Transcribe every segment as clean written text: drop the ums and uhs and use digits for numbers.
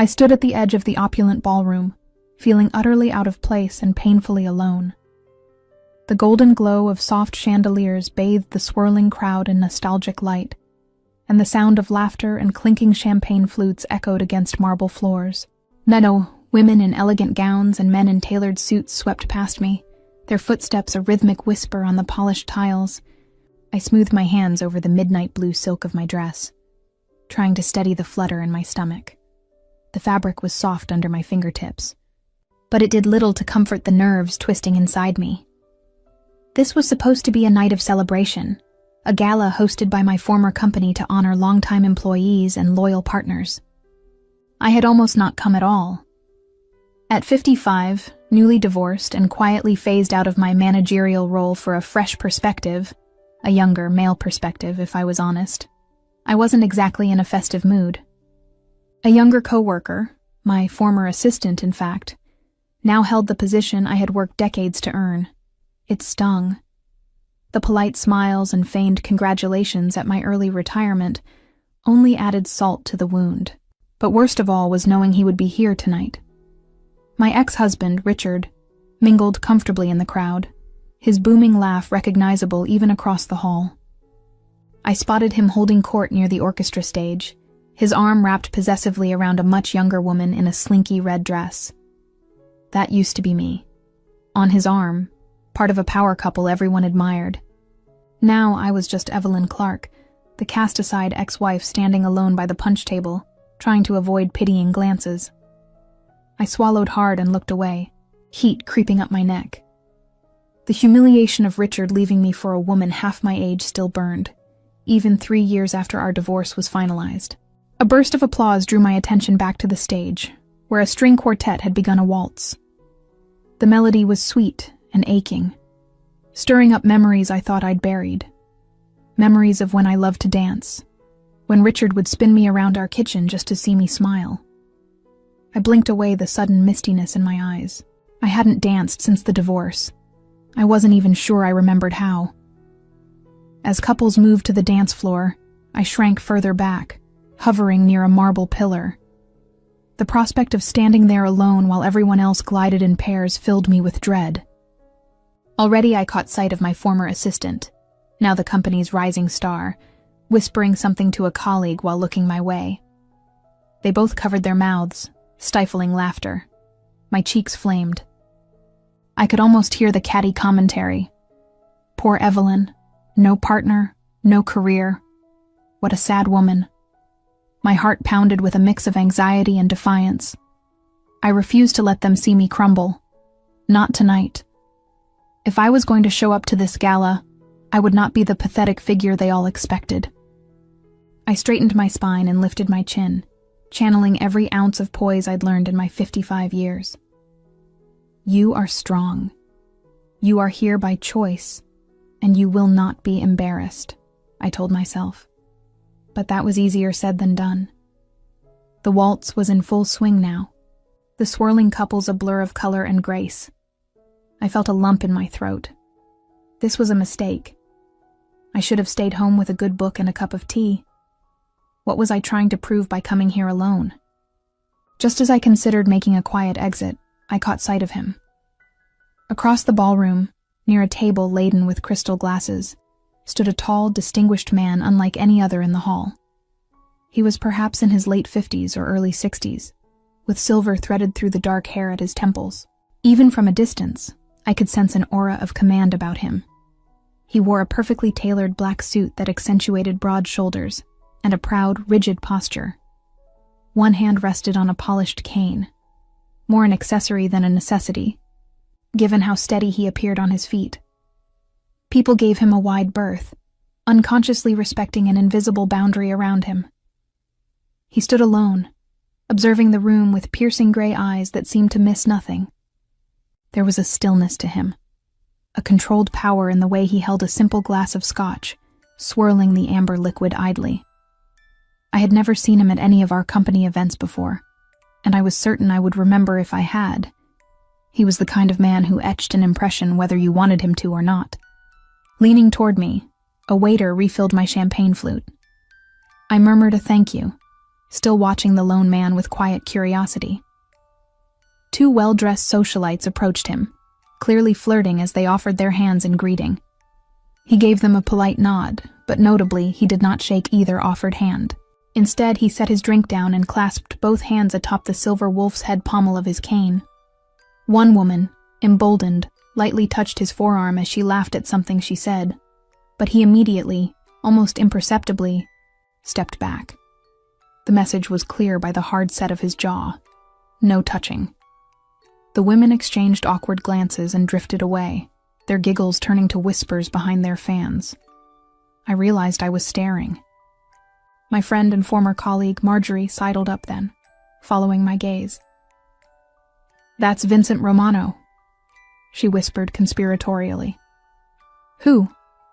I stood at the edge of the opulent ballroom, feeling utterly out of place and painfully alone. The golden glow of soft chandeliers bathed the swirling crowd in nostalgic light, and the sound of laughter and clinking champagne flutes echoed against marble floors. Women in elegant gowns and men in tailored suits swept past me, their footsteps a rhythmic whisper on the polished tiles. I smoothed my hands over the midnight blue silk of my dress, trying to steady the flutter in my stomach. The fabric was soft under my fingertips, but it did little to comfort the nerves twisting inside me. This was supposed to be a night of celebration, a gala hosted by my former company to honor longtime employees and loyal partners. I had almost not come at all. At 55, newly divorced and quietly phased out of my managerial role for a fresh perspective, a younger male perspective if I was honest, I wasn't exactly in a festive mood. A younger coworker, my former assistant in fact, now held the position I had worked decades to earn. It stung. The polite smiles and feigned congratulations at my early retirement only added salt to the wound. But worst of all was knowing he would be here tonight. My ex-husband, Richard, mingled comfortably in the crowd, his booming laugh recognizable even across the hall. I spotted him holding court near the orchestra stage, his arm wrapped possessively around a much younger woman in a slinky red dress. That used to be me. On his arm, part of a power couple everyone admired. Now I was just Evelyn Clark, the cast-aside ex-wife standing alone by the punch table, trying to avoid pitying glances. I swallowed hard and looked away, heat creeping up my neck. The humiliation of Richard leaving me for a woman half my age still burned, even 3 years after our divorce was finalized. A burst of applause drew my attention back to the stage, where a string quartet had begun a waltz. The melody was sweet and aching, stirring up memories I thought I'd buried. Memories of when I loved to dance, when Richard would spin me around our kitchen just to see me smile. I blinked away the sudden mistiness in my eyes. I hadn't danced since the divorce. I wasn't even sure I remembered how. As couples moved to the dance floor, I shrank further back, hovering near a marble pillar. The prospect of standing there alone while everyone else glided in pairs filled me with dread. Already I caught sight of my former assistant, now the company's rising star, whispering something to a colleague while looking my way. They both covered their mouths, stifling laughter. My cheeks flamed. I could almost hear the catty commentary. Poor Evelyn. No partner, no career. What a sad woman. My heart pounded with a mix of anxiety and defiance. I refused to let them see me crumble. Not tonight. If I was going to show up to this gala, I would not be the pathetic figure they all expected. I straightened my spine and lifted my chin, channeling every ounce of poise I'd learned in my 55 years. You are strong. You are here by choice, and you will not be embarrassed, I told myself. But that was easier said than done. The waltz was in full swing now, the swirling couples a blur of color and grace. I felt a lump in my throat. This was a mistake. I should have stayed home with a good book and a cup of tea. What was I trying to prove by coming here alone? Just as I considered making a quiet exit, I caught sight of him. Across the ballroom, near a table laden with crystal glasses, stood a tall, distinguished man unlike any other in the hall. He was perhaps in his late 50s or early 60s, with silver threaded through the dark hair at his temples. Even from a distance, I could sense an aura of command about him. He wore a perfectly tailored black suit that accentuated broad shoulders and a proud, rigid posture. One hand rested on a polished cane, more an accessory than a necessity, given how steady he appeared on his feet. People gave him a wide berth, unconsciously respecting an invisible boundary around him. He stood alone, observing the room with piercing gray eyes that seemed to miss nothing. There was a stillness to him, a controlled power in the way he held a simple glass of scotch, swirling the amber liquid idly. I had never seen him at any of our company events before, and I was certain I would remember if I had. He was the kind of man who etched an impression whether you wanted him to or not. Leaning toward me, a waiter refilled my champagne flute. I murmured a thank you, still watching the lone man with quiet curiosity. Two well-dressed socialites approached him, clearly flirting as they offered their hands in greeting. He gave them a polite nod, but notably, he did not shake either offered hand. Instead, he set his drink down and clasped both hands atop the silver wolf's head pommel of his cane. One woman, emboldened, lightly touched his forearm as she laughed at something she said, but he immediately, almost imperceptibly, stepped back. The message was clear by the hard set of his jaw. No touching. The women exchanged awkward glances and drifted away, their giggles turning to whispers behind their fans. I realized I was staring. My friend and former colleague Marjorie sidled up then, following my gaze. "That's Vincent Romano," she whispered conspiratorially. "Who?"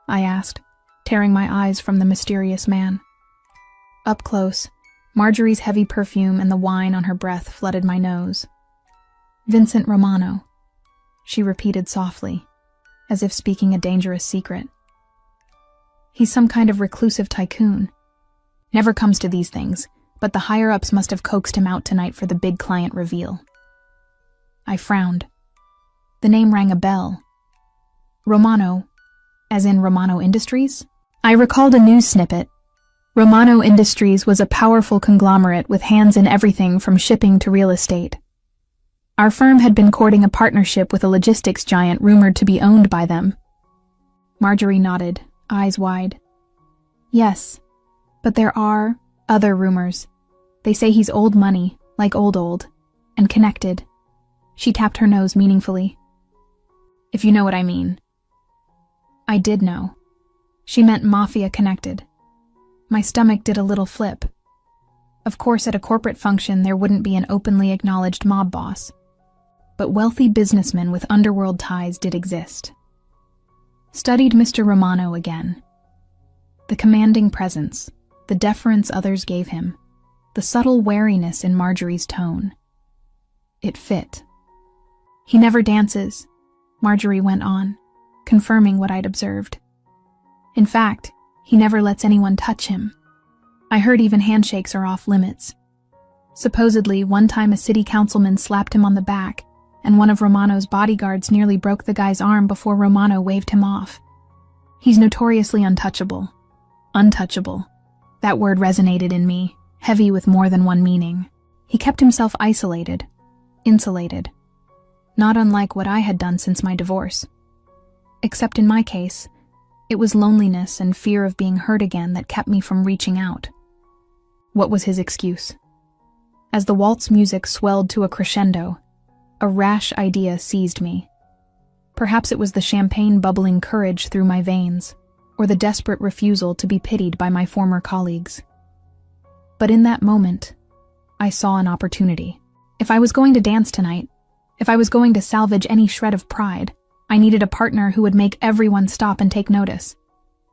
I asked, tearing my eyes from the mysterious man. Up close, Marjorie's heavy perfume and the wine on her breath flooded my nose. "Vincent Romano," she repeated softly, as if speaking a dangerous secret. "He's some kind of reclusive tycoon. Never comes to these things, but the higher-ups must have coaxed him out tonight for the big client reveal." I frowned. The name rang a bell. Romano, as in Romano Industries? I recalled a news snippet. Romano Industries was a powerful conglomerate with hands in everything from shipping to real estate. Our firm had been courting a partnership with a logistics giant rumored to be owned by them. Marjorie nodded, eyes wide. "Yes, but there are other rumors. They say he's old money, like old, and connected." She tapped her nose meaningfully. "If you know what I mean." I did know. She meant mafia connected. My stomach did a little flip. Of course, at a corporate function, there wouldn't be an openly acknowledged mob boss. But wealthy businessmen with underworld ties did exist. Studied Mr. Romano again. The commanding presence, the deference others gave him, the subtle wariness in Marjorie's tone. It fit. "He never dances," Marjorie went on, confirming what I'd observed. "In fact, he never lets anyone touch him. I heard even handshakes are off limits. Supposedly, one time a city councilman slapped him on the back, and one of Romano's bodyguards nearly broke the guy's arm before Romano waved him off. He's notoriously untouchable. Untouchable. That word resonated in me, heavy with more than one meaning. He kept himself isolated, insulated, not unlike what I had done since my divorce. Except in my case, it was loneliness and fear of being hurt again that kept me from reaching out. What was his excuse? As the waltz music swelled to a crescendo, a rash idea seized me. Perhaps it was the champagne bubbling courage through my veins, or the desperate refusal to be pitied by my former colleagues. But in that moment, I saw an opportunity. If I was going to dance tonight, if I was going to salvage any shred of pride, I needed a partner who would make everyone stop and take notice.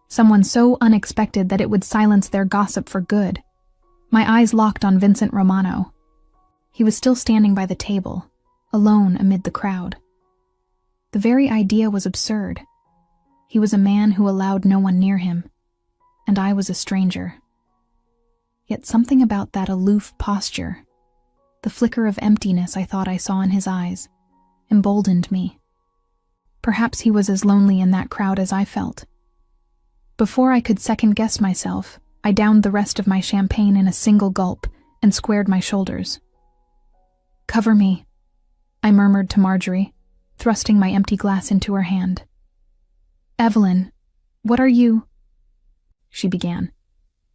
Someone so unexpected that it would silence their gossip for good. My eyes locked on Vincent Romano. He was still standing by the table, alone amid the crowd. The very idea was absurd. He was a man who allowed no one near him, and I was a stranger. Yet something about that aloof posture, the flicker of emptiness I thought I saw in his eyes, emboldened me. Perhaps he was as lonely in that crowd as I felt. Before I could second-guess myself, I downed the rest of my champagne in a single gulp and squared my shoulders. "Cover me," I murmured to Marjorie, thrusting my empty glass into her hand. "Evelyn, what are you—" she began.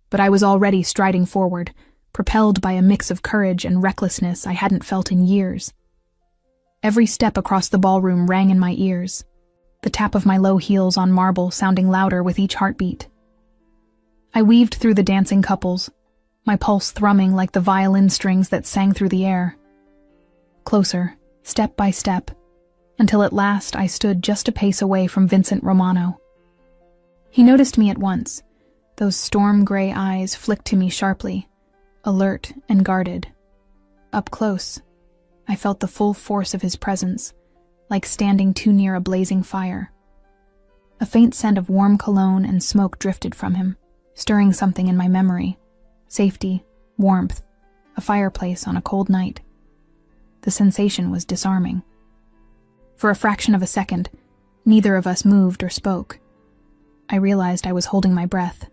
But I was already striding forward, propelled by a mix of courage and recklessness I hadn't felt in years. Every step across the ballroom rang in my ears, the tap of my low heels on marble sounding louder with each heartbeat. I weaved through the dancing couples, my pulse thrumming like the violin strings that sang through the air. Closer, step by step, until at last I stood just a pace away from Vincent Romano. He noticed me at once. Those storm-gray eyes flicked to me sharply, alert and guarded. Up close, I felt the full force of his presence, like standing too near a blazing fire. A faint scent of warm cologne and smoke drifted from him, stirring something in my memory. Safety, warmth, a fireplace on a cold night. The sensation was disarming. For a fraction of a second, neither of us moved or spoke. I realized I was holding my breath.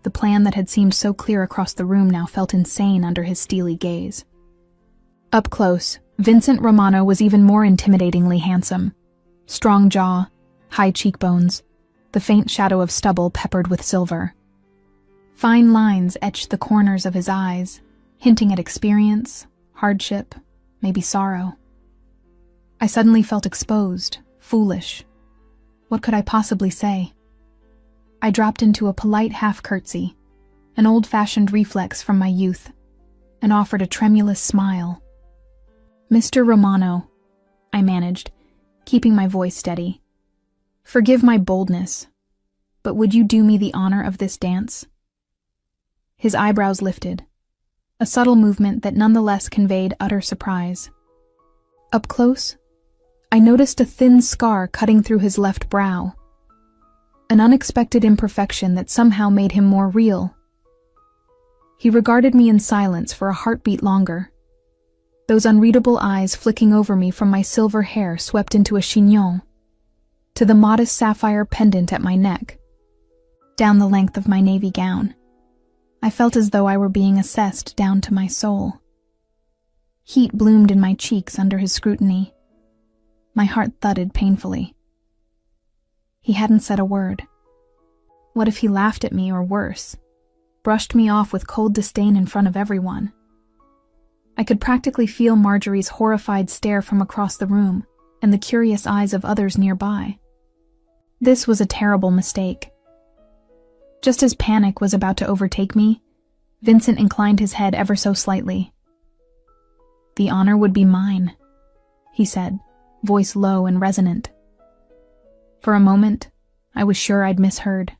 The plan that had seemed so clear across the room now felt insane under his steely gaze. Up close, Vincent Romano was even more intimidatingly handsome. Strong jaw, high cheekbones, the faint shadow of stubble peppered with silver. Fine lines etched the corners of his eyes, hinting at experience, hardship, maybe sorrow. I suddenly felt exposed, foolish. What could I possibly say? I dropped into a polite half-curtsy, an old-fashioned reflex from my youth, and offered a tremulous smile. "Mr. Romano," I managed, keeping my voice steady. "Forgive my boldness, but would you do me the honor of this dance?" His eyebrows lifted, a subtle movement that nonetheless conveyed utter surprise. Up close, I noticed a thin scar cutting through his left brow, an unexpected imperfection that somehow made him more real. He regarded me in silence for a heartbeat longer, those unreadable eyes flicking over me from my silver hair swept into a chignon, to the modest sapphire pendant at my neck, down the length of my navy gown. I felt as though I were being assessed down to my soul. Heat bloomed in my cheeks under his scrutiny. My heart thudded painfully. He hadn't said a word. What if he laughed at me, or worse, brushed me off with cold disdain in front of everyone? I could practically feel Marjorie's horrified stare from across the room and the curious eyes of others nearby. This was a terrible mistake. Just as panic was about to overtake me, Vincent inclined his head ever so slightly. "The honor would be mine," he said, voice low and resonant. For a moment, I was sure I'd misheard.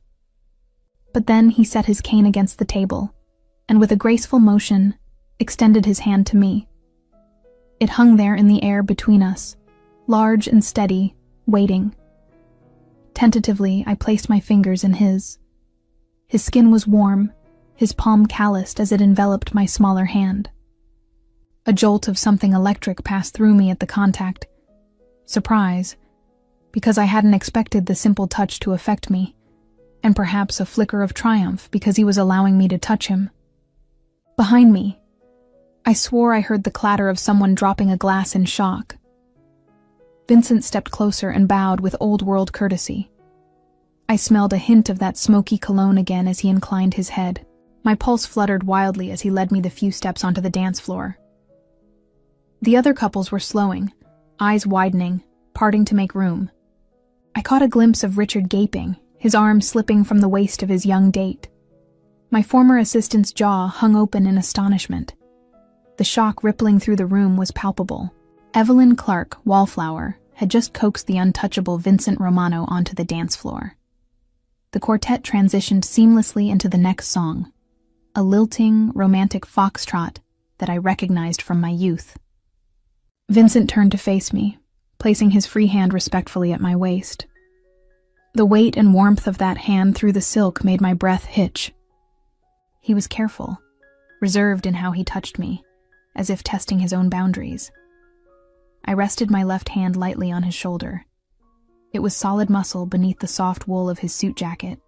But then he set his cane against the table, and with a graceful motion, extended his hand to me. It hung there in the air between us, large and steady, waiting. Tentatively, I placed my fingers in his. His skin was warm, his palm calloused as it enveloped my smaller hand. A jolt of something electric passed through me at the contact. Surprise, because I hadn't expected the simple touch to affect me, and perhaps a flicker of triumph because he was allowing me to touch him. Behind me, I swore I heard the clatter of someone dropping a glass in shock. Vincent stepped closer and bowed with old-world courtesy. I smelled a hint of that smoky cologne again as he inclined his head. My pulse fluttered wildly as he led me the few steps onto the dance floor. The other couples were slowing, eyes widening, parting to make room. I caught a glimpse of Richard gaping, his arm slipping from the waist of his young date. My former assistant's jaw hung open in astonishment. The shock rippling through the room was palpable. Evelyn Clark, Wallflower, had just coaxed the untouchable Vincent Romano onto the dance floor. The quartet transitioned seamlessly into the next song, a lilting, romantic foxtrot that I recognized from my youth. Vincent turned to face me, placing his free hand respectfully at my waist. The weight and warmth of that hand through the silk made my breath hitch. He was careful, reserved in how he touched me, as if testing his own boundaries. I rested my left hand lightly on his shoulder. It was solid muscle beneath the soft wool of his suit jacket.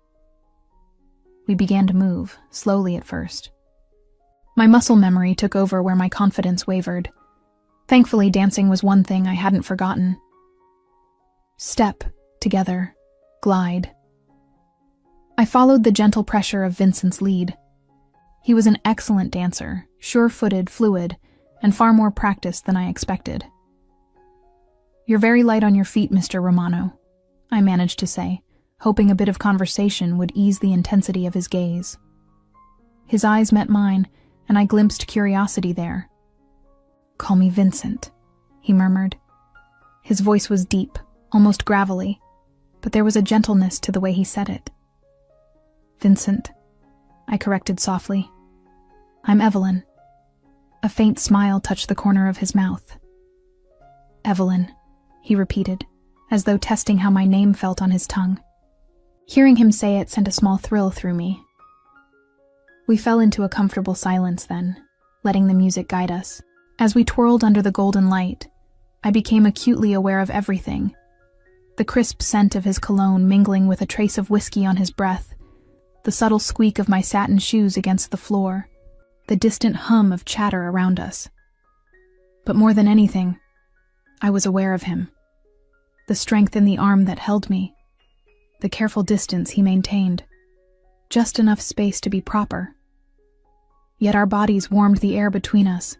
We began to move, slowly at first. My muscle memory took over where my confidence wavered. Thankfully, dancing was one thing I hadn't forgotten. Step, together, glide. I followed the gentle pressure of Vincent's lead. He was an excellent dancer, sure-footed, fluid, and far more practiced than I expected. "You're very light on your feet, Mr. Romano," I managed to say, hoping a bit of conversation would ease the intensity of his gaze. His eyes met mine, and I glimpsed curiosity there. "Call me Vincent," he murmured. His voice was deep, almost gravelly, but there was a gentleness to the way he said it. "Vincent," I corrected softly. "I'm Evelyn." A faint smile touched the corner of his mouth. "Evelyn," he repeated, as though testing how my name felt on his tongue. Hearing him say it sent a small thrill through me. We fell into a comfortable silence then, letting the music guide us. As we twirled under the golden light, I became acutely aware of everything. The crisp scent of his cologne mingling with a trace of whiskey on his breath, the subtle squeak of my satin shoes against the floor, the distant hum of chatter around us. But more than anything, I was aware of him. The strength in the arm that held me, the careful distance he maintained, just enough space to be proper. Yet our bodies warmed the air between us.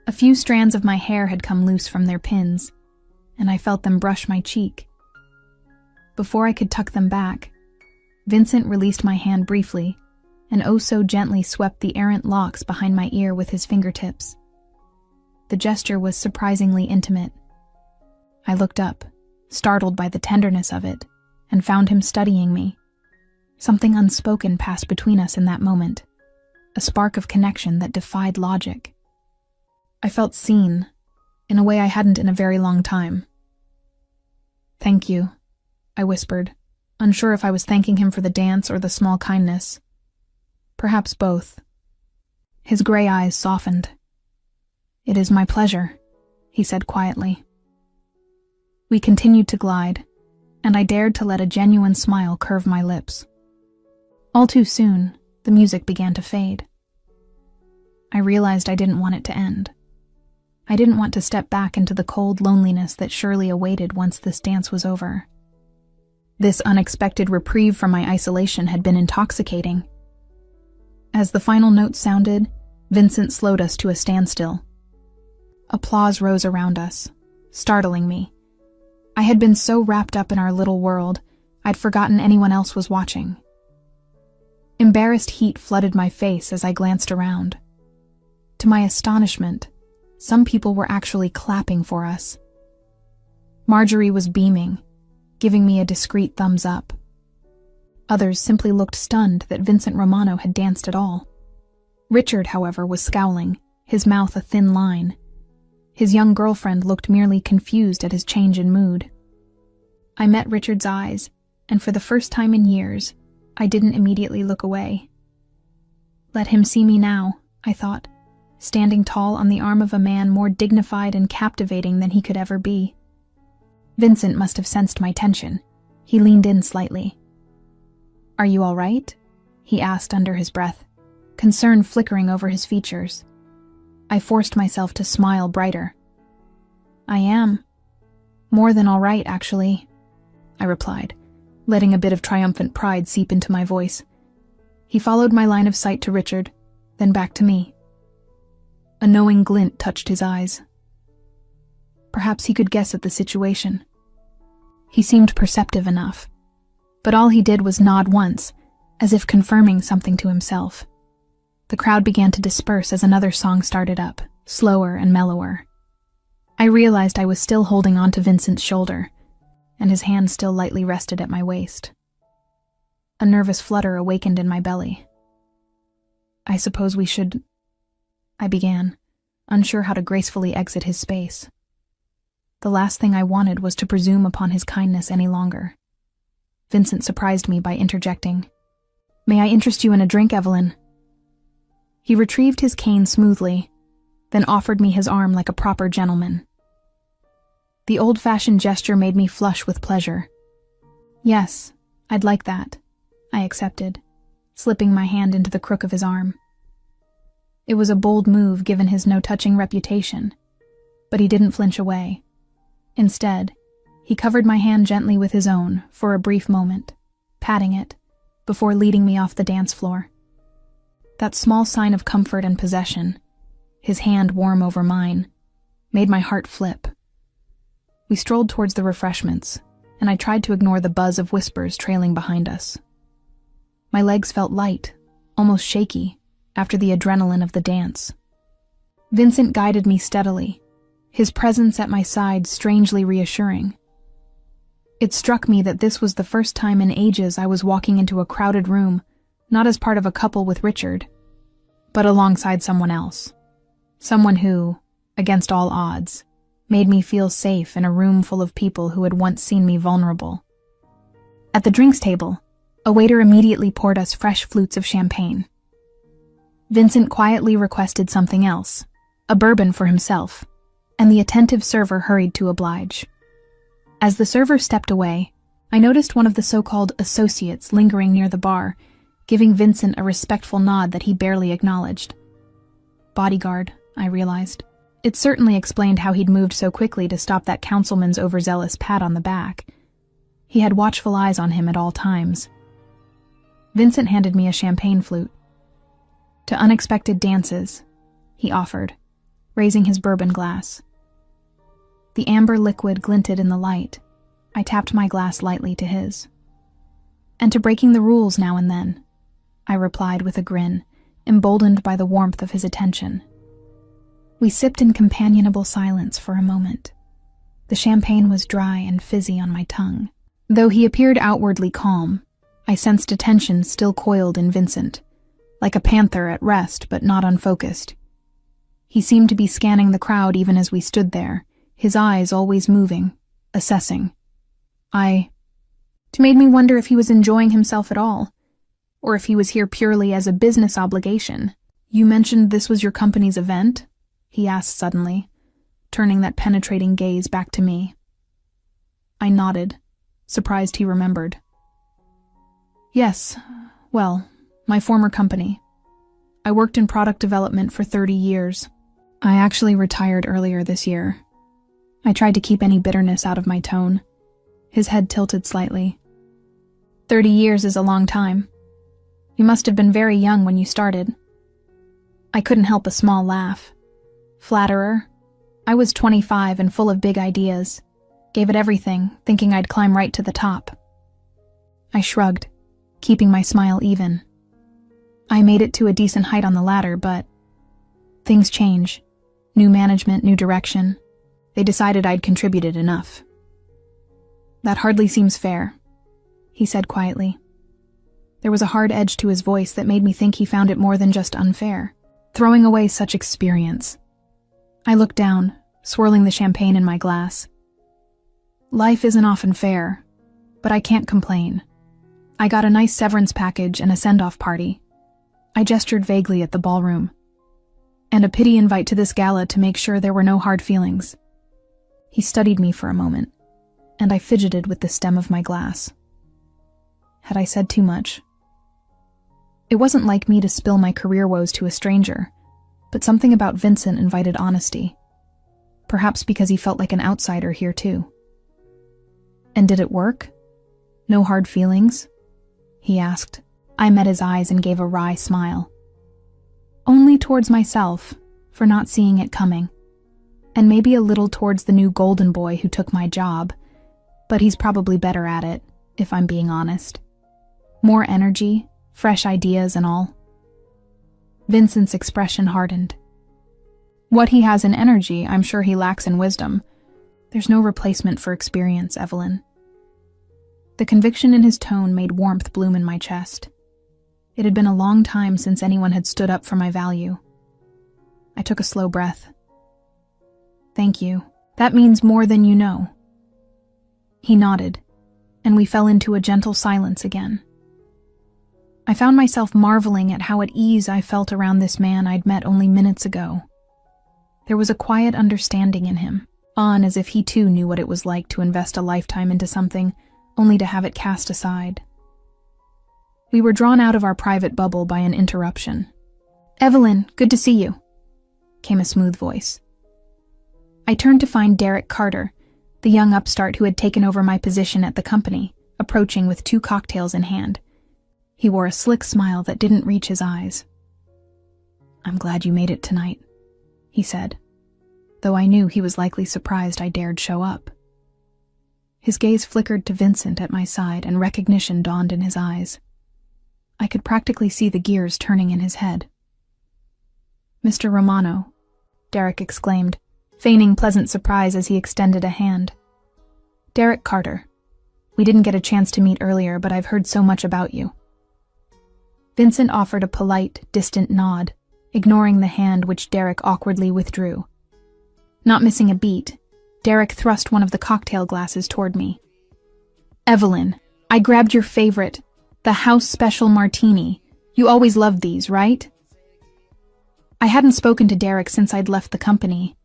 A few strands of my hair had come loose from their pins, and I felt them brush my cheek. Before I could tuck them back, Vincent released my hand briefly and oh so gently swept the errant locks behind my ear with his fingertips. The gesture was surprisingly intimate. I looked up, startled by the tenderness of it, and found him studying me. Something unspoken passed between us in that moment, a spark of connection that defied logic. I felt seen, in a way I hadn't in a very long time. "Thank you," I whispered, unsure if I was thanking him for the dance or the small kindness. Perhaps both. His gray eyes softened. "It is my pleasure," he said quietly. We continued to glide, and I dared to let a genuine smile curve my lips. All too soon, the music began to fade. I realized I didn't want it to end. I didn't want to step back into the cold loneliness that surely awaited once this dance was over. This unexpected reprieve from my isolation had been intoxicating. As the final note sounded, Vincent slowed us to a standstill. Applause rose around us, startling me. I had been so wrapped up in our little world, I'd forgotten anyone else was watching. Embarrassed heat flooded my face as I glanced around. To my astonishment, some people were actually clapping for us. Marjorie was beaming, giving me a discreet thumbs up. Others simply looked stunned that Vincent Romano had danced at all. Richard, however, was scowling, his mouth a thin line. His young girlfriend looked merely confused at his change in mood. I met Richard's eyes, and for the first time in years, I didn't immediately look away. Let him see me now, I thought, standing tall on the arm of a man more dignified and captivating than he could ever be. Vincent must have sensed my tension. He leaned in slightly. "Are you all right?" he asked under his breath, concern flickering over his features. I forced myself to smile brighter. "I am. More than all right, actually," I replied, letting a bit of triumphant pride seep into my voice. He followed my line of sight to Richard, then back to me. A knowing glint touched his eyes. Perhaps he could guess at the situation. He seemed perceptive enough, but all he did was nod once, as if confirming something to himself. The crowd began to disperse as another song started up, slower and mellower. I realized I was still holding on to Vincent's shoulder, and his hand still lightly rested at my waist. A nervous flutter awakened in my belly. "I suppose we should—" I began, unsure how to gracefully exit his space. The last thing I wanted was to presume upon his kindness any longer. Vincent surprised me by interjecting, "May I interest you in a drink, Evelyn?" He retrieved his cane smoothly, then offered me his arm like a proper gentleman. The old-fashioned gesture made me flush with pleasure. "Yes, I'd like that," I accepted, slipping my hand into the crook of his arm. It was a bold move given his no-touching reputation, but he didn't flinch away. Instead, he covered my hand gently with his own for a brief moment, patting it, before leading me off the dance floor. That small sign of comfort and possession, his hand warm over mine, made my heart flip. We strolled towards the refreshments, and I tried to ignore the buzz of whispers trailing behind us. My legs felt light, almost shaky, after the adrenaline of the dance. Vincent guided me steadily, his presence at my side strangely reassuring. It struck me that this was the first time in ages I was walking into a crowded room, not as part of a couple with Richard, but alongside someone else. Someone who, against all odds, made me feel safe in a room full of people who had once seen me vulnerable. At the drinks table, a waiter immediately poured us fresh flutes of champagne. Vincent quietly requested something else, a bourbon for himself, and the attentive server hurried to oblige. As the server stepped away, I noticed one of the so-called associates lingering near the bar, giving Vincent a respectful nod that he barely acknowledged. Bodyguard, I realized. It certainly explained how he'd moved so quickly to stop that councilman's overzealous pat on the back. He had watchful eyes on him at all times. Vincent handed me a champagne flute. To unexpected dances, he offered, raising his bourbon glass. The amber liquid glinted in the light. I tapped my glass lightly to his. And to breaking the rules now and then, I replied with a grin, emboldened by the warmth of his attention. We sipped in companionable silence for a moment. The champagne was dry and fizzy on my tongue. Though he appeared outwardly calm, I sensed a tension still coiled in Vincent, like a panther at rest but not unfocused. He seemed to be scanning the crowd even as we stood there, his eyes always moving, assessing. It made me wonder if he was enjoying himself at all, or if he was here purely as a business obligation. You mentioned this was your company's event? He asked suddenly, turning that penetrating gaze back to me. I nodded, surprised he remembered. Yes, well, my former company. I worked in product development for 30 years. I actually retired earlier this year. I tried to keep any bitterness out of my tone. His head tilted slightly. 30 years is a long time. You must have been very young when you started. I couldn't help a small laugh. Flatterer. I was 25 and full of big ideas. Gave it everything, thinking I'd climb right to the top. I shrugged, keeping my smile even. I made it to a decent height on the ladder, but things change. New management, new direction. They decided I'd contributed enough. That hardly seems fair, he said quietly. There was a hard edge to his voice that made me think he found it more than just unfair, throwing away such experience. I looked down, swirling the champagne in my glass. Life isn't often fair, but I can't complain. I got a nice severance package and a send-off party. I gestured vaguely at the ballroom. And a pity invite to this gala to make sure there were no hard feelings. He studied me for a moment, and I fidgeted with the stem of my glass. Had I said too much? It wasn't like me to spill my career woes to a stranger, but something about Vincent invited honesty. Perhaps because he felt like an outsider here too. And did it work? No hard feelings? He asked. I met his eyes and gave a wry smile. Only towards myself, for not seeing it coming. And maybe a little towards the new golden boy who took my job, but he's probably better at it, if I'm being honest. More energy, fresh ideas and all. Vincent's expression hardened. What he has in energy, I'm sure he lacks in wisdom. There's no replacement for experience, Evelyn. The conviction in his tone made warmth bloom in my chest. It had been a long time since anyone had stood up for my value. I took a slow breath. Thank you. That means more than you know. He nodded, and we fell into a gentle silence again. I found myself marveling at how at ease I felt around this man I'd met only minutes ago. There was a quiet understanding in him, on as if he too knew what it was like to invest a lifetime into something, only to have it cast aside. We were drawn out of our private bubble by an interruption. "Evelyn, good to see you," came a smooth voice. I turned to find Derek Carter, the young upstart who had taken over my position at the company, approaching with 2 cocktails in hand. He wore a slick smile that didn't reach his eyes. "I'm glad you made it tonight," he said, though I knew he was likely surprised I dared show up. His gaze flickered to Vincent at my side, and recognition dawned in his eyes. I could practically see the gears turning in his head. "Mr. Romano," Derek exclaimed, feigning pleasant surprise as he extended a hand. "Derek Carter. We didn't get a chance to meet earlier, but I've heard so much about you." Vincent offered a polite, distant nod, ignoring the hand which Derek awkwardly withdrew. Not missing a beat, Derek thrust one of the cocktail glasses toward me. "Evelyn, I grabbed your favorite, the house special martini. You always loved these, right?" I hadn't spoken to Derek since I'd left the company,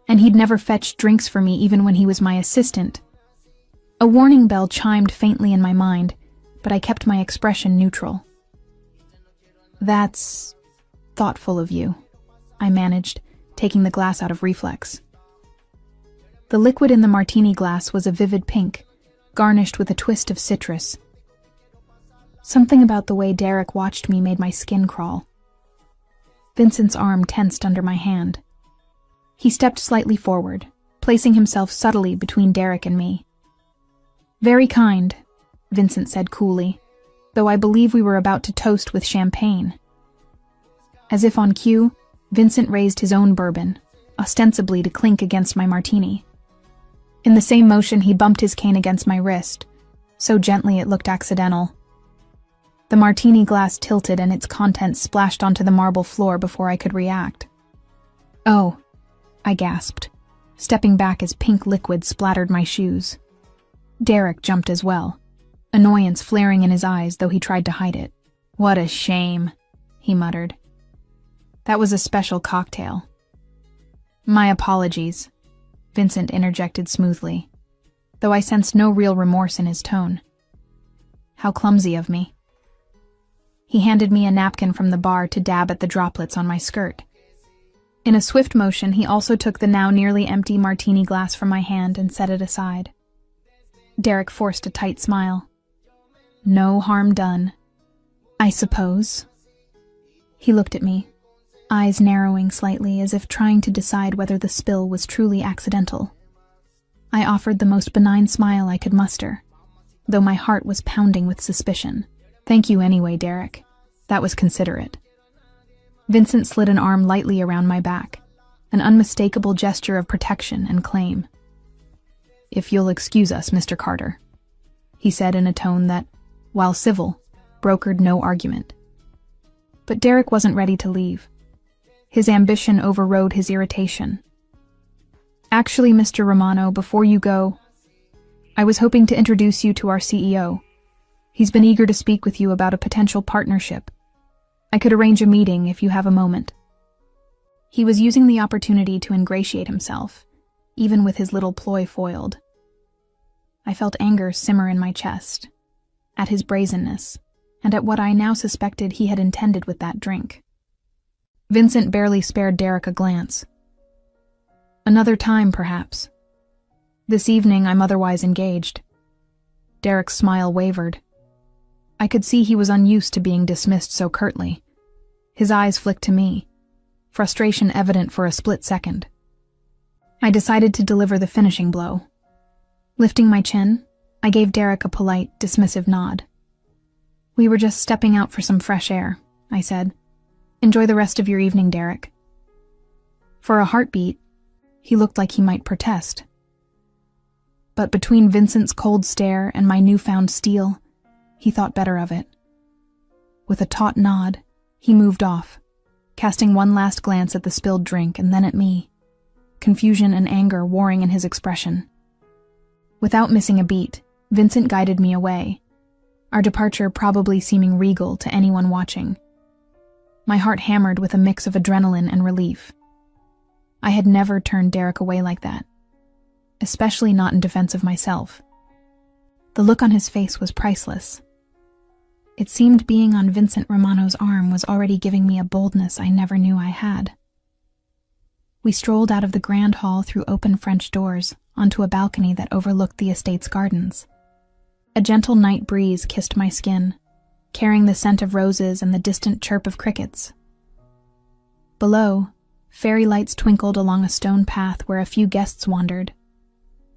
and he'd never fetched drinks for me even when he was my assistant. A warning bell chimed faintly in my mind, but I kept my expression neutral. "That's thoughtful of you," I managed, taking the glass out of reflex. The liquid in the martini glass was a vivid pink, garnished with a twist of citrus. Something about the way Derek watched me made my skin crawl. Vincent's arm tensed under my hand. He stepped slightly forward, placing himself subtly between Derek and me. "Very kind," Vincent said coolly, though I believe we were about to toast with champagne. As if on cue, Vincent raised his own bourbon, ostensibly to clink against my martini. In the same motion, he bumped his cane against my wrist, so gently it looked accidental. The martini glass tilted and its contents splashed onto the marble floor before I could react. "Oh," I gasped, stepping back as pink liquid splattered my shoes. Derek jumped as well, annoyance flaring in his eyes though he tried to hide it. "What a shame," he muttered. "That was a special cocktail." "My apologies," Vincent interjected smoothly, though I sensed no real remorse in his tone. "How clumsy of me." He handed me a napkin from the bar to dab at the droplets on my skirt. In a swift motion, he also took the now nearly empty martini glass from my hand and set it aside. Derek forced a tight smile. "No harm done, I suppose." He looked at me, eyes narrowing slightly as if trying to decide whether the spill was truly accidental. I offered the most benign smile I could muster, though my heart was pounding with suspicion. "Thank you anyway, Derek. That was considerate." Vincent slid an arm lightly around my back, an unmistakable gesture of protection and claim. "If you'll excuse us, Mr. Carter," he said in a tone that, while civil, brokered no argument. But Derek wasn't ready to leave. His ambition overrode his irritation. "Actually, Mr. Romano, before you go, I was hoping to introduce you to our CEO. He's been eager to speak with you about a potential partnership. I could arrange a meeting if you have a moment." He was using the opportunity to ingratiate himself, even with his little ploy foiled. I felt anger simmer in my chest, at his brazenness, and at what I now suspected he had intended with that drink. Vincent barely spared Derek a glance. "Another time, perhaps. This evening I'm otherwise engaged." Derek's smile wavered. I could see he was unused to being dismissed so curtly. His eyes flicked to me, frustration evident for a split second. I decided to deliver the finishing blow. Lifting my chin, I gave Derek a polite, dismissive nod. "We were just stepping out for some fresh air," I said. "Enjoy the rest of your evening, Derek." For a heartbeat, he looked like he might protest. But between Vincent's cold stare and my newfound steel, he thought better of it. With a taut nod, he moved off, casting one last glance at the spilled drink and then at me, confusion and anger warring in his expression. Without missing a beat, Vincent guided me away, our departure probably seeming regal to anyone watching. My heart hammered with a mix of adrenaline and relief. I had never turned Derek away like that, especially not in defense of myself. The look on his face was priceless. It seemed being on Vincent Romano's arm was already giving me a boldness I never knew I had. We strolled out of the grand hall through open French doors onto a balcony that overlooked the estate's gardens. A gentle night breeze kissed my skin, carrying the scent of roses and the distant chirp of crickets. Below, fairy lights twinkled along a stone path where a few guests wandered,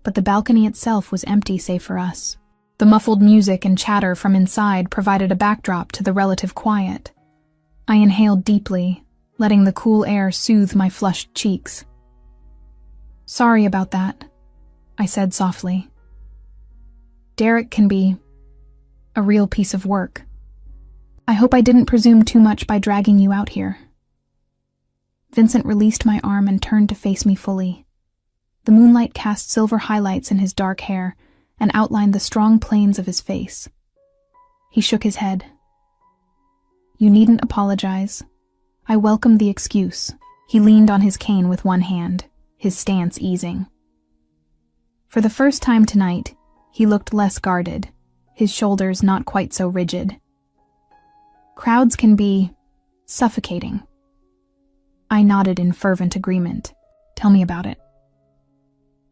but the balcony itself was empty save for us. The muffled music and chatter from inside provided a backdrop to the relative quiet. I inhaled deeply, letting the cool air soothe my flushed cheeks. "Sorry about that," I said softly. "Derek can be a real piece of work. I hope I didn't presume too much by dragging you out here." Vincent released my arm and turned to face me fully. The moonlight cast silver highlights in his dark hair and outlined the strong planes of his face. He shook his head. "You needn't apologize. I welcomed the excuse. He leaned on his cane with one hand, his stance easing. For the first time tonight, he looked less guarded, his shoulders not quite so rigid. Crowds can be suffocating. I nodded in fervent agreement. Tell me about it.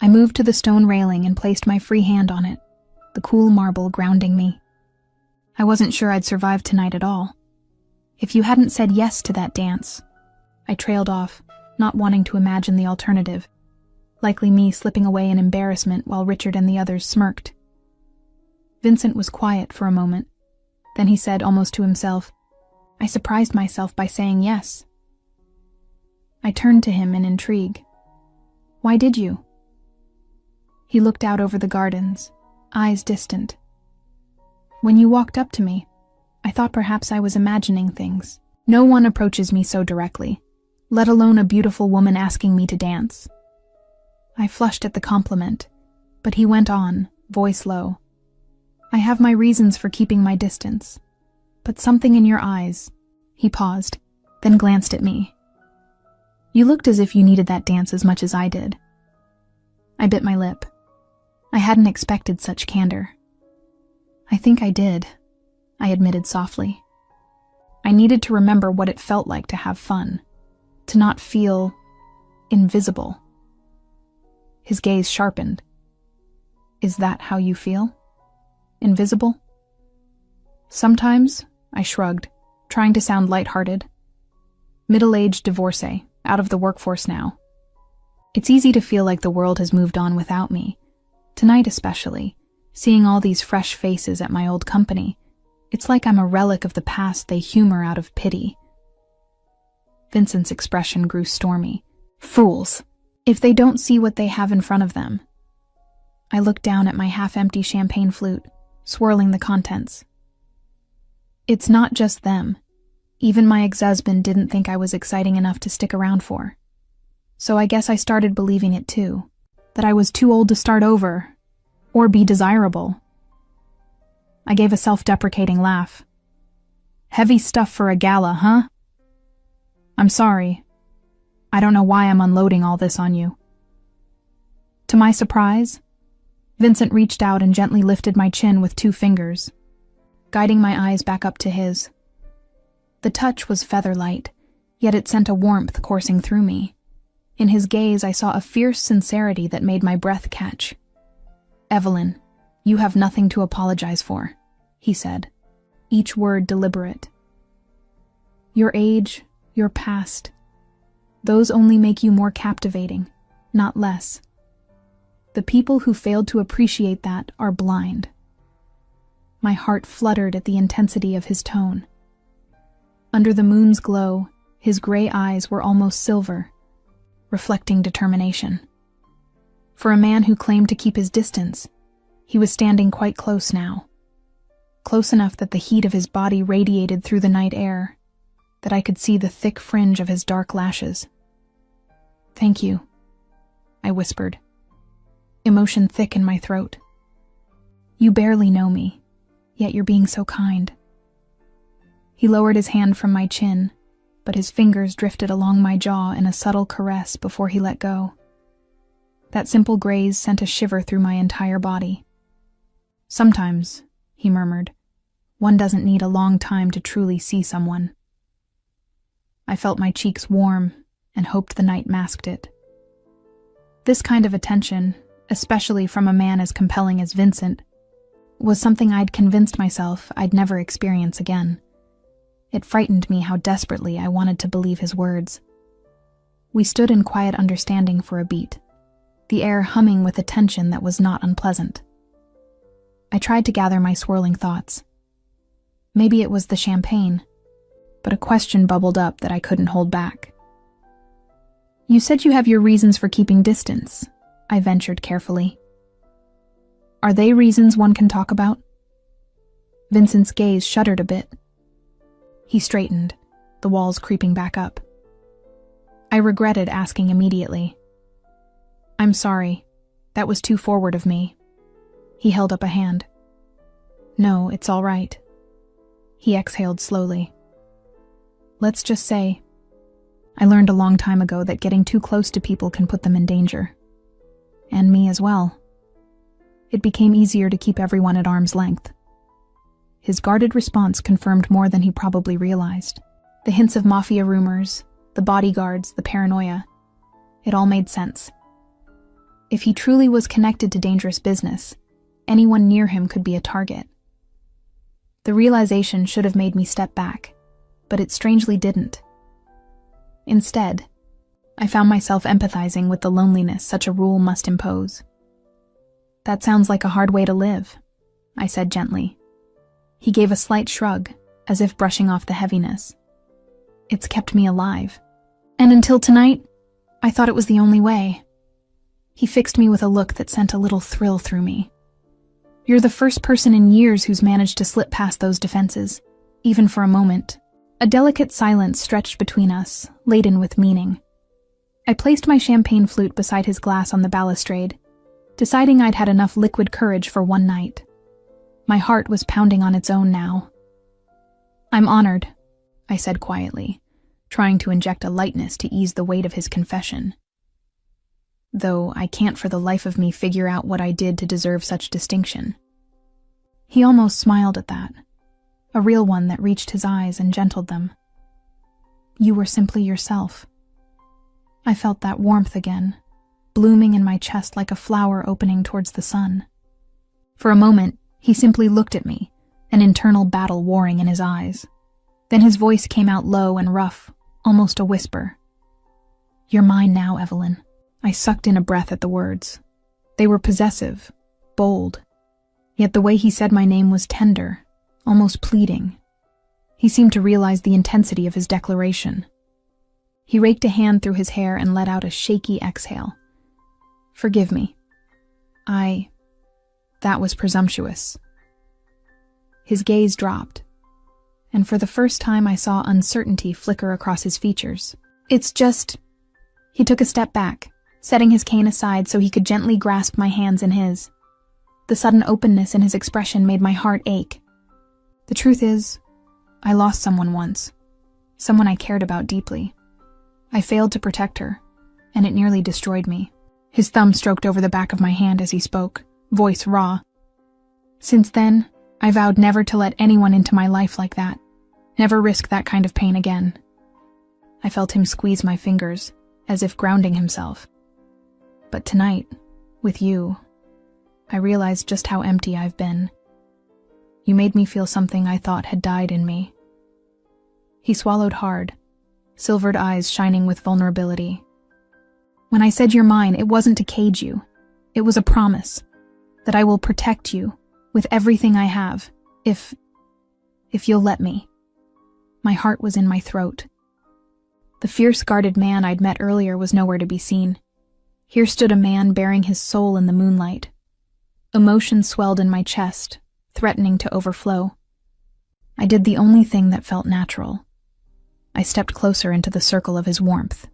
I moved to the stone railing and placed my free hand on it, the cool marble grounding me. I wasn't sure I'd survive tonight at all. If you hadn't said yes to that dance, I trailed off, not wanting to imagine the alternative, likely me slipping away in embarrassment while Richard and the others smirked. Vincent was quiet for a moment. Then he said almost to himself, I surprised myself by saying yes. I turned to him in intrigue. Why did you? He looked out over the gardens, eyes distant. When you walked up to me, I thought perhaps I was imagining things. No one approaches me so directly, let alone a beautiful woman asking me to dance. I flushed at the compliment, but he went on, voice low. I have my reasons for keeping my distance, but something in your eyes. He paused, then glanced at me. You looked as if you needed that dance as much as I did. I bit my lip. I hadn't expected such candor. I think I did, I admitted softly. I needed to remember what it felt like to have fun, to not feel invisible. His gaze sharpened. Is that how you feel? Invisible? Sometimes, I shrugged, trying to sound lighthearted. Middle-aged divorcee, out of the workforce now. It's easy to feel like the world has moved on without me. Tonight especially, seeing all these fresh faces at my old company, it's like I'm a relic of the past they humor out of pity. Vincent's expression grew stormy. Fools! If they don't see what they have in front of them. I looked down at my half-empty champagne flute, swirling the contents. It's not just them. Even my ex-husband didn't think I was exciting enough to stick around for. So I guess I started believing it too, that I was too old to start over, or be desirable. I gave a self-deprecating laugh. Heavy stuff for a gala, huh? I'm sorry. I don't know why I'm unloading all this on you. To my surprise, Vincent reached out and gently lifted my chin with 2 fingers, guiding my eyes back up to his. The touch was feather-light, yet it sent a warmth coursing through me. In his gaze, I saw a fierce sincerity that made my breath catch. Evelyn, you have nothing to apologize for, he said, each word deliberate. Your age, your past, those only make you more captivating, not less. The people who failed to appreciate that are blind. My heart fluttered at the intensity of his tone. Under the moon's glow, his gray eyes were almost silver, reflecting determination. For a man who claimed to keep his distance, he was standing quite close now. Close enough that the heat of his body radiated through the night air, that I could see the thick fringe of his dark lashes. Thank you, I whispered, emotion thick in my throat. You barely know me, yet you're being so kind. He lowered his hand from my chin, but his fingers drifted along my jaw in a subtle caress before he let go. That simple graze sent a shiver through my entire body. Sometimes, he murmured, one doesn't need a long time to truly see someone. I felt my cheeks warm and hoped the night masked it. This kind of attention, especially from a man as compelling as Vincent, was something I'd convinced myself I'd never experience again. It frightened me how desperately I wanted to believe his words. We stood in quiet understanding for a beat, the air humming with a tension that was not unpleasant. I tried to gather my swirling thoughts. Maybe it was the champagne, but a question bubbled up that I couldn't hold back. You said you have your reasons for keeping distance, I ventured carefully. Are they reasons one can talk about? Vincent's gaze shuddered a bit. He straightened, the walls creeping back up. I regretted asking immediately. I'm sorry, that was too forward of me. He held up a hand. No, it's all right. He exhaled slowly. Let's just say, I learned a long time ago that getting too close to people can put them in danger. And me as well. It became easier to keep everyone at arm's length. His guarded response confirmed more than he probably realized. The hints of mafia rumors, the bodyguards, the paranoia. It all made sense. If he truly was connected to dangerous business, anyone near him could be a target. The realization should have made me step back, but it strangely didn't. Instead, I found myself empathizing with the loneliness such a rule must impose. "That sounds like a hard way to live," I said gently. He gave a slight shrug, as if brushing off the heaviness. "It's kept me alive. And until tonight, I thought it was the only way." He fixed me with a look that sent a little thrill through me. "You're the first person in years who's managed to slip past those defenses, even for a moment." A delicate silence stretched between us, laden with meaning. I placed my champagne flute beside his glass on the balustrade, deciding I'd had enough liquid courage for one night. My heart was pounding on its own now. "I'm honored," I said quietly, trying to inject a lightness to ease the weight of his confession. "Though I can't for the life of me figure out what I did to deserve such distinction." He almost smiled at that, a real one that reached his eyes and gentled them. "You were simply yourself." I felt that warmth again, blooming in my chest like a flower opening towards the sun. For a moment, he simply looked at me, an internal battle warring in his eyes. Then his voice came out low and rough, almost a whisper. "You're mine now, Evelyn." I sucked in a breath at the words. They were possessive, bold, yet the way he said my name was tender, almost pleading. He seemed to realize the intensity of his declaration. He raked a hand through his hair and let out a shaky exhale. "Forgive me. That was presumptuous." His gaze dropped, and for the first time I saw uncertainty flicker across his features. "It's just..." He took a step back, setting his cane aside so he could gently grasp my hands in his. The sudden openness in his expression made my heart ache. "The truth is, I lost someone once, someone I cared about deeply. I failed to protect her, and it nearly destroyed me." His thumb stroked over the back of my hand as he spoke, voice raw. "Since then, I vowed never to let anyone into my life like that, never risk that kind of pain again." I felt him squeeze my fingers, as if grounding himself. "But tonight, with you, I realized just how empty I've been. You made me feel something I thought had died in me." He swallowed hard, silvered eyes shining with vulnerability. "When I said you're mine, it wasn't to cage you. It was a promise that I will protect you with everything I have, if you'll let me." My heart was in my throat. The fierce, guarded man I'd met earlier was nowhere to be seen. Here stood a man bearing his soul in the moonlight. Emotion swelled in my chest, threatening to overflow. I did the only thing that felt natural. I stepped closer into the circle of his warmth.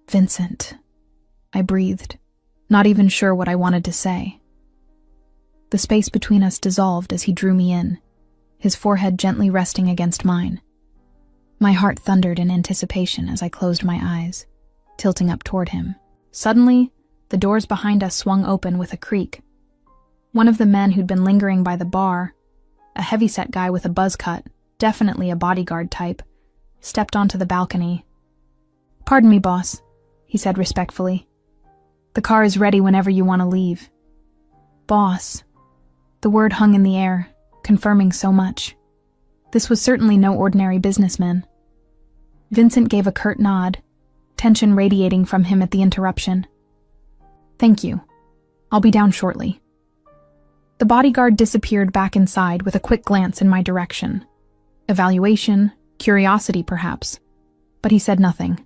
"Vincent," I breathed, not even sure what I wanted to say. The space between us dissolved as he drew me in, his forehead gently resting against mine. My heart thundered in anticipation as I closed my eyes, tilting up toward him. Suddenly, the doors behind us swung open with a creak. One of the men who'd been lingering by the bar, a heavyset guy with a buzz cut, definitely a bodyguard type, stepped onto the balcony. "Pardon me, boss," he said respectfully. "The car is ready whenever you want to leave." Boss. The word hung in the air, confirming so much. This was certainly no ordinary businessman. Vincent gave a curt nod, tension radiating from him at the interruption. "Thank you. I'll be down shortly." The bodyguard disappeared back inside with a quick glance in my direction. Evaluation, curiosity perhaps, but he said nothing.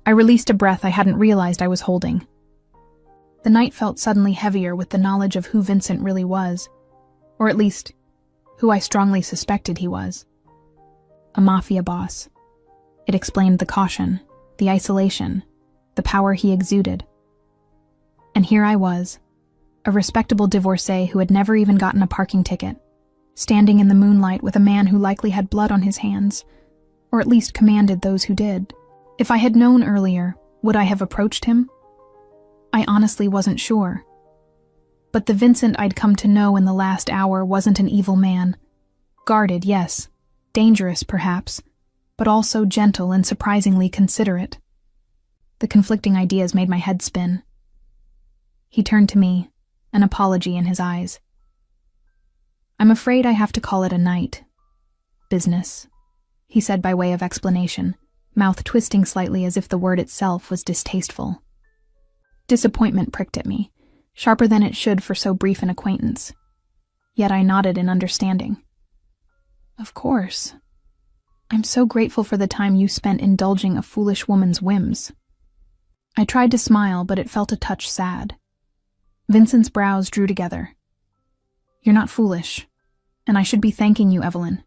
I released a breath I hadn't realized I was holding. The night felt suddenly heavier with the knowledge of who Vincent really was, or at least, who I strongly suspected he was. A mafia boss. It explained the caution, the isolation, the power he exuded. And here I was, a respectable divorcee who had never even gotten a parking ticket, standing in the moonlight with a man who likely had blood on his hands, or at least commanded those who did. If I had known earlier, would I have approached him? I honestly wasn't sure. But the Vincent I'd come to know in the last hour wasn't an evil man. Guarded, yes. Dangerous, perhaps, but also gentle and surprisingly considerate. The conflicting ideas made my head spin. He turned to me, an apology in his eyes. "I'm afraid I have to call it a night. Business," he said by way of explanation, mouth twisting slightly as if the word itself was distasteful. Disappointment pricked at me, sharper than it should for so brief an acquaintance. Yet I nodded in understanding. "Of course. I'm so grateful for the time you spent indulging a foolish woman's whims." I tried to smile, but it felt a touch sad. Vincent's brows drew together. "You're not foolish, and I should be thanking you, Evelyn.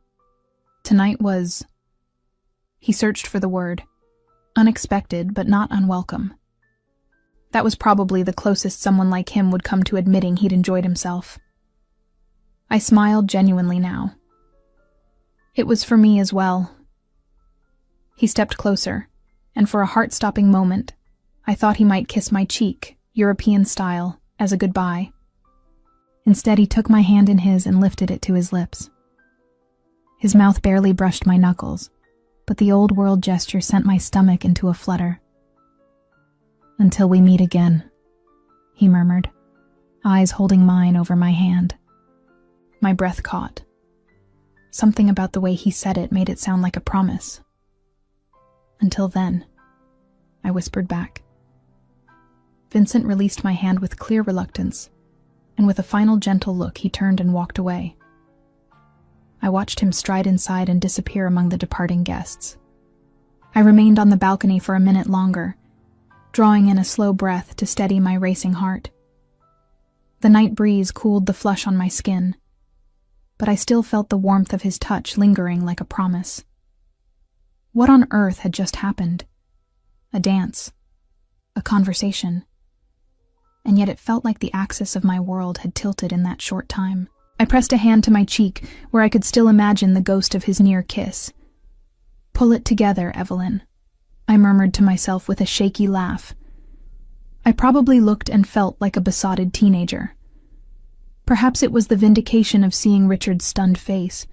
Tonight was..." He searched for the word. Unexpected, but not unwelcome. That was probably the closest someone like him would come to admitting he'd enjoyed himself. I smiled genuinely now. It was for me as well. He stepped closer, and for a heart-stopping moment, I thought he might kiss my cheek, European style, as a goodbye. Instead, he took my hand in his and lifted it to his lips. His mouth barely brushed my knuckles, but the old-world gesture sent my stomach into a flutter. "Until we meet again," he murmured, eyes holding mine over my hand. My breath caught. Something about the way he said it made it sound like a promise. "Until then," I whispered back. Vincent released my hand with clear reluctance, and with a final gentle look he turned and walked away. I watched him stride inside and disappear among the departing guests. I remained on the balcony for a minute longer, drawing in a slow breath to steady my racing heart. The night breeze cooled the flush on my skin, but I still felt the warmth of his touch lingering like a promise. What on earth had just happened? A dance, a conversation, and yet it felt like the axis of my world had tilted in that short time. I pressed a hand to my cheek where I could still imagine the ghost of his near kiss. "Pull it together, Evelyn," I murmured to myself with a shaky laugh. I probably looked and felt like a besotted teenager. Perhaps it was the vindication of seeing Richard's stunned face,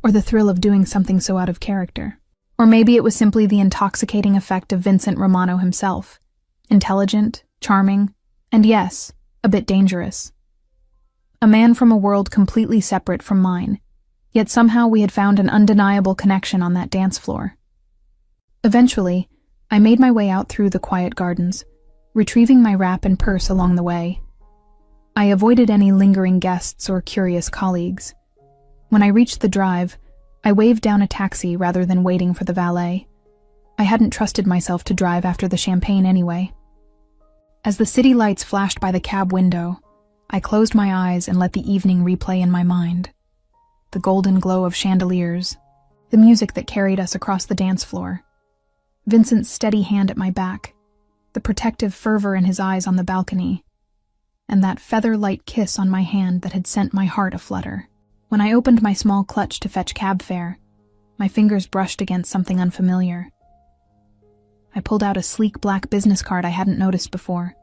or the thrill of doing something so out of character. Or maybe it was simply the intoxicating effect of Vincent Romano himself. Intelligent, charming, and yes, a bit dangerous. A man from a world completely separate from mine, yet somehow we had found an undeniable connection on that dance floor. Eventually, I made my way out through the quiet gardens, retrieving my wrap and purse along the way. I avoided any lingering guests or curious colleagues. When I reached the drive, I waved down a taxi rather than waiting for the valet. I hadn't trusted myself to drive after the champagne anyway. As the city lights flashed by the cab window, I closed my eyes and let the evening replay in my mind. The golden glow of chandeliers, the music that carried us across the dance floor, Vincent's steady hand at my back, the protective fervor in his eyes on the balcony, and that feather-light kiss on my hand that had sent my heart aflutter. When I opened my small clutch to fetch cab fare, my fingers brushed against something unfamiliar. I pulled out a sleek black business card I hadn't noticed before.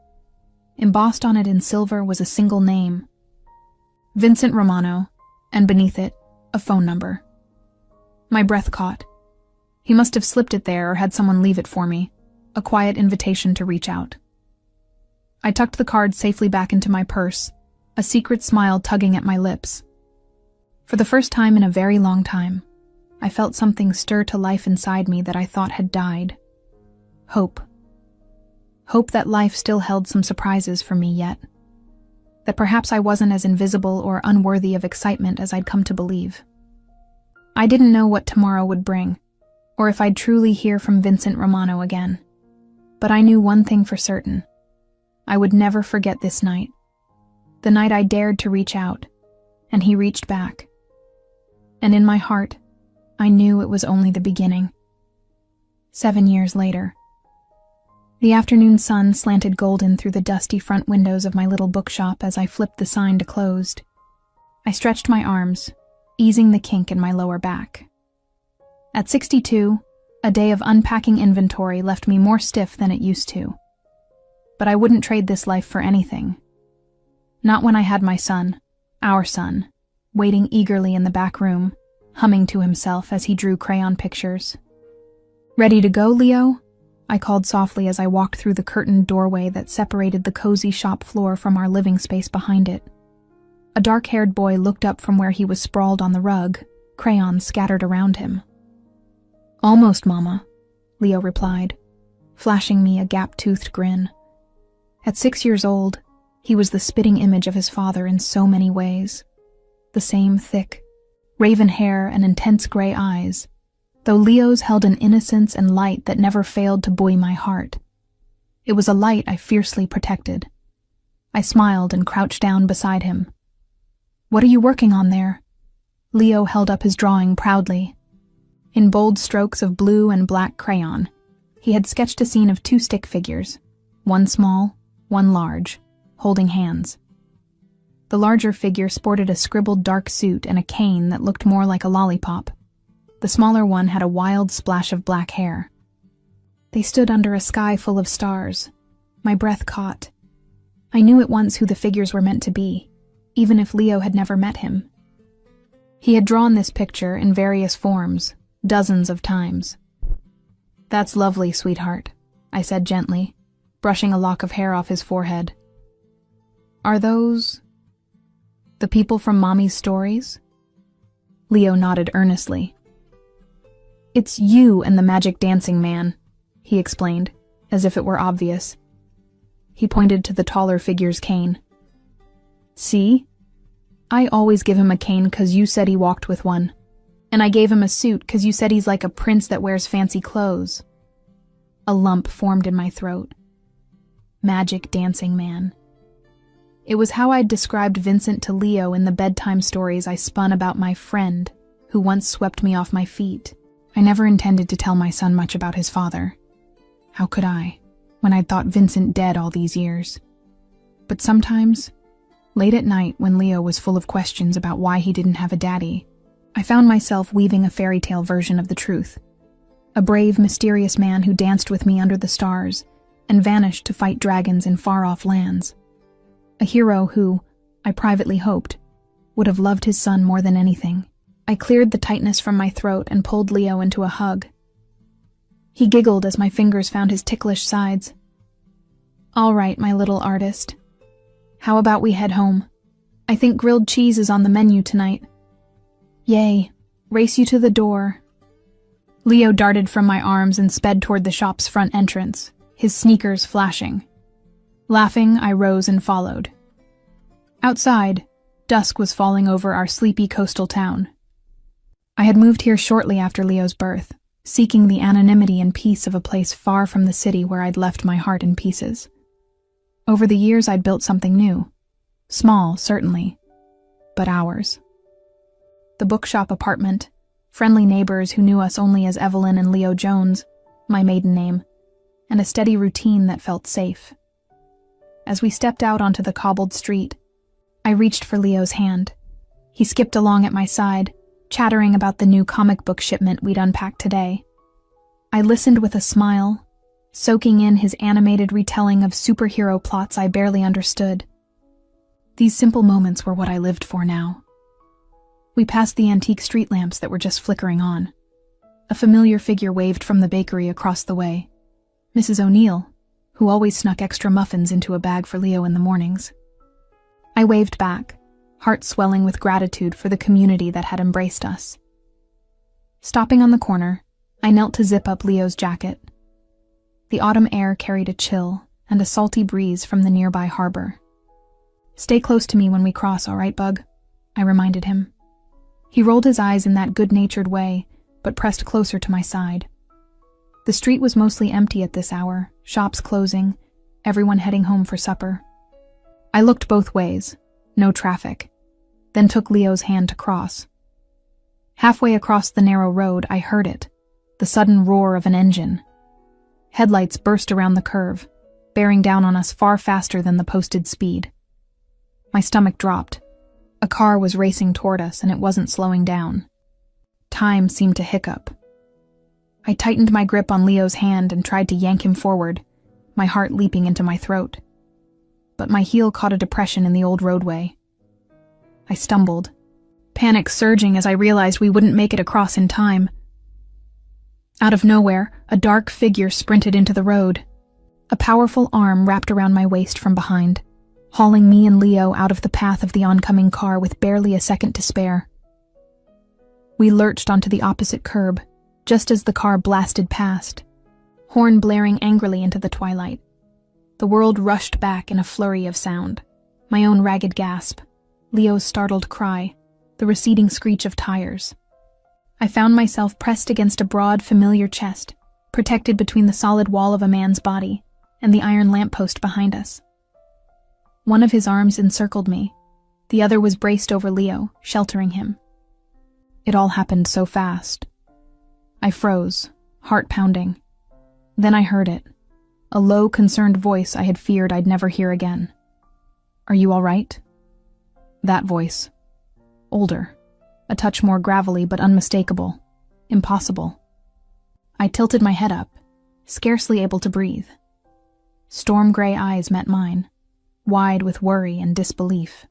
Embossed on it in silver was a single name, Vincent Romano, and beneath it, a phone number. My breath caught. He must have slipped it there or had someone leave it for me, a quiet invitation to reach out. I tucked the card safely back into my purse, a secret smile tugging at my lips. For the first time in a very long time, I felt something stir to life inside me that I thought had died. Hope. Hope that life still held some surprises for me yet. That perhaps I wasn't as invisible or unworthy of excitement as I'd come to believe. I didn't know what tomorrow would bring, or if I'd truly hear from Vincent Romano again. But I knew one thing for certain. I would never forget this night. The night I dared to reach out, and he reached back. And in my heart, I knew it was only the beginning. 7 years later. The afternoon sun slanted golden through the dusty front windows of my little bookshop as I flipped the sign to closed. I stretched my arms, easing the kink in my lower back. At 62, A day of unpacking inventory left me more stiff than it used to. But I wouldn't trade this life for anything. Not when I had my son, our son, waiting eagerly in the back room, humming to himself as he drew crayon pictures. "Ready to go, Leo?" I called softly as I walked through the curtained doorway that separated the cozy shop floor from our living space behind it. A dark-haired boy looked up from where he was sprawled on the rug, crayons scattered around him. "Almost, Mama," Leo replied, flashing me a gap-toothed grin. At 6 years old, he was the spitting image of his father in so many ways. The same thick, raven hair and intense gray eyes, though Leo's held an innocence and light that never failed to buoy my heart. It was a light I fiercely protected. I smiled and crouched down beside him. "What are you working on there?" Leo held up his drawing proudly. In bold strokes of blue and black crayon, he had sketched a scene of 2 stick figures, one small, one large, holding hands. The larger figure sported a scribbled dark suit and a cane that looked more like a lollipop. The smaller one had a wild splash of black hair. They stood under a sky full of stars. My breath caught. I knew at once who the figures were meant to be, even if Leo had never met him. He had drawn this picture in various forms, dozens of times. "That's lovely, sweetheart," I said gently, brushing a lock of hair off his forehead. "Are those the people from Mommy's stories?" Leo nodded earnestly. "It's you and the magic dancing man," he explained, as if it were obvious. He pointed to the taller figure's cane. "See? I always give him a cane 'cause you said he walked with one. And I gave him a suit 'cause you said he's like a prince that wears fancy clothes." A lump formed in my throat. Magic dancing man. It was how I'd described Vincent to Leo in the bedtime stories I spun about my friend, who once swept me off my feet. I never intended to tell my son much about his father. How could I, when I'd thought Vincent dead all these years? But sometimes, late at night when Leo was full of questions about why he didn't have a daddy, I found myself weaving a fairy tale version of the truth. A brave, mysterious man who danced with me under the stars and vanished to fight dragons in far-off lands. A hero who, I privately hoped, would have loved his son more than anything. I cleared the tightness from my throat and pulled Leo into a hug. He giggled as my fingers found his ticklish sides. "All right, my little artist. How about we head home? I think grilled cheese is on the menu tonight." "Yay, race you to the door." Leo darted from my arms and sped toward the shop's front entrance, his sneakers flashing. Laughing, I rose and followed. Outside, dusk was falling over our sleepy coastal town. I had moved here shortly after Leo's birth, seeking the anonymity and peace of a place far from the city where I'd left my heart in pieces. Over the years, I'd built something new. Small, certainly, but ours. The bookshop apartment, friendly neighbors who knew us only as Evelyn and Leo Jones, my maiden name, and a steady routine that felt safe. As we stepped out onto the cobbled street, I reached for Leo's hand. He skipped along at my side, chattering about the new comic book shipment we'd unpacked today. I listened with a smile, soaking in his animated retelling of superhero plots I barely understood. These simple moments were what I lived for now. We passed the antique street lamps that were just flickering on. A familiar figure waved from the bakery across the way. Mrs. O'Neill, who always snuck extra muffins into a bag for Leo in the mornings. I waved back, heart swelling with gratitude for the community that had embraced us. Stopping on the corner, I knelt to zip up Leo's jacket. The autumn air carried a chill and a salty breeze from the nearby harbor. "Stay close to me when we cross, all right, Bug?" I reminded him. He rolled his eyes in that good-natured way, but pressed closer to my side. The street was mostly empty at this hour, shops closing, everyone heading home for supper. I looked both ways, no traffic, then took Leo's hand to cross. Halfway across the narrow road, I heard it, the sudden roar of an engine. Headlights burst around the curve, bearing down on us far faster than the posted speed. My stomach dropped. A car was racing toward us, and it wasn't slowing down. Time seemed to hiccup. I tightened my grip on Leo's hand and tried to yank him forward, my heart leaping into my throat. But my heel caught a depression in the old roadway. I stumbled, panic surging as I realized we wouldn't make it across in time. Out of nowhere, a dark figure sprinted into the road. A powerful arm wrapped around my waist from behind, hauling me and Leo out of the path of the oncoming car with barely a second to spare. We lurched onto the opposite curb, just as the car blasted past, horn blaring angrily into the twilight. The world rushed back in a flurry of sound. My own ragged gasp, Leo's startled cry, the receding screech of tires. I found myself pressed against a broad, familiar chest, protected between the solid wall of a man's body and the iron lamppost behind us. One of his arms encircled me. The other was braced over Leo, sheltering him. It all happened so fast. I froze, heart pounding. Then I heard it, a low, concerned voice I had feared I'd never hear again. "Are you all right?" That voice. Older, a touch more gravelly but unmistakable, impossible. I tilted my head up, scarcely able to breathe. Storm gray eyes met mine, wide with worry and disbelief.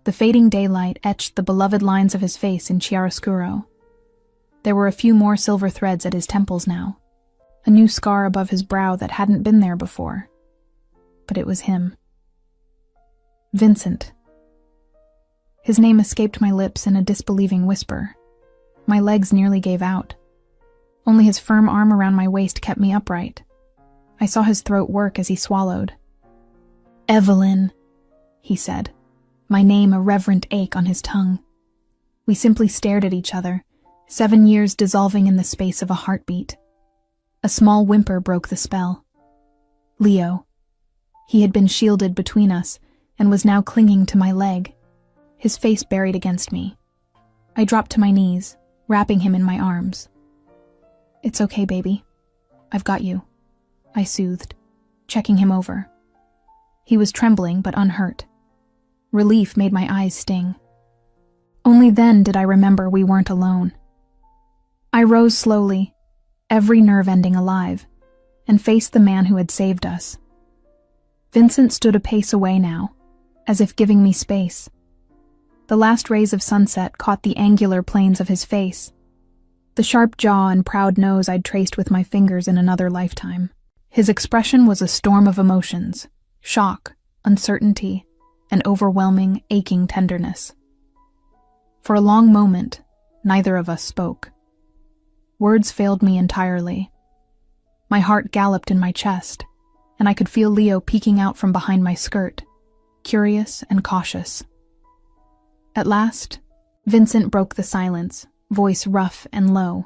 The fading daylight etched the beloved lines of his face in chiaroscuro. There were a few more silver threads at his temples now, a new scar above his brow that hadn't been there before. But it was him. Vincent. His name escaped my lips in a disbelieving whisper. My legs nearly gave out. Only his firm arm around my waist kept me upright. I saw his throat work as he swallowed. "Evelyn," he said, my name a reverent ache on his tongue. We simply stared at each other, 7 years dissolving in the space of a heartbeat. A small whimper broke the spell. Leo. He had been shielded between us and was now clinging to my leg, his face buried against me. I dropped to my knees, wrapping him in my arms. "It's okay, baby. I've got you," I soothed, checking him over. He was trembling but unhurt. Relief made my eyes sting. Only then did I remember we weren't alone. I rose slowly, every nerve ending alive, and faced the man who had saved us. Vincent stood a pace away now, as if giving me space. The last rays of sunset caught the angular planes of his face, the sharp jaw and proud nose I'd traced with my fingers in another lifetime. His expression was a storm of emotions, shock, uncertainty, and overwhelming, aching tenderness. For a long moment, neither of us spoke. Words failed me entirely. My heart galloped in my chest, and I could feel Leo peeking out from behind my skirt, curious and cautious. At last, Vincent broke the silence, voice rough and low.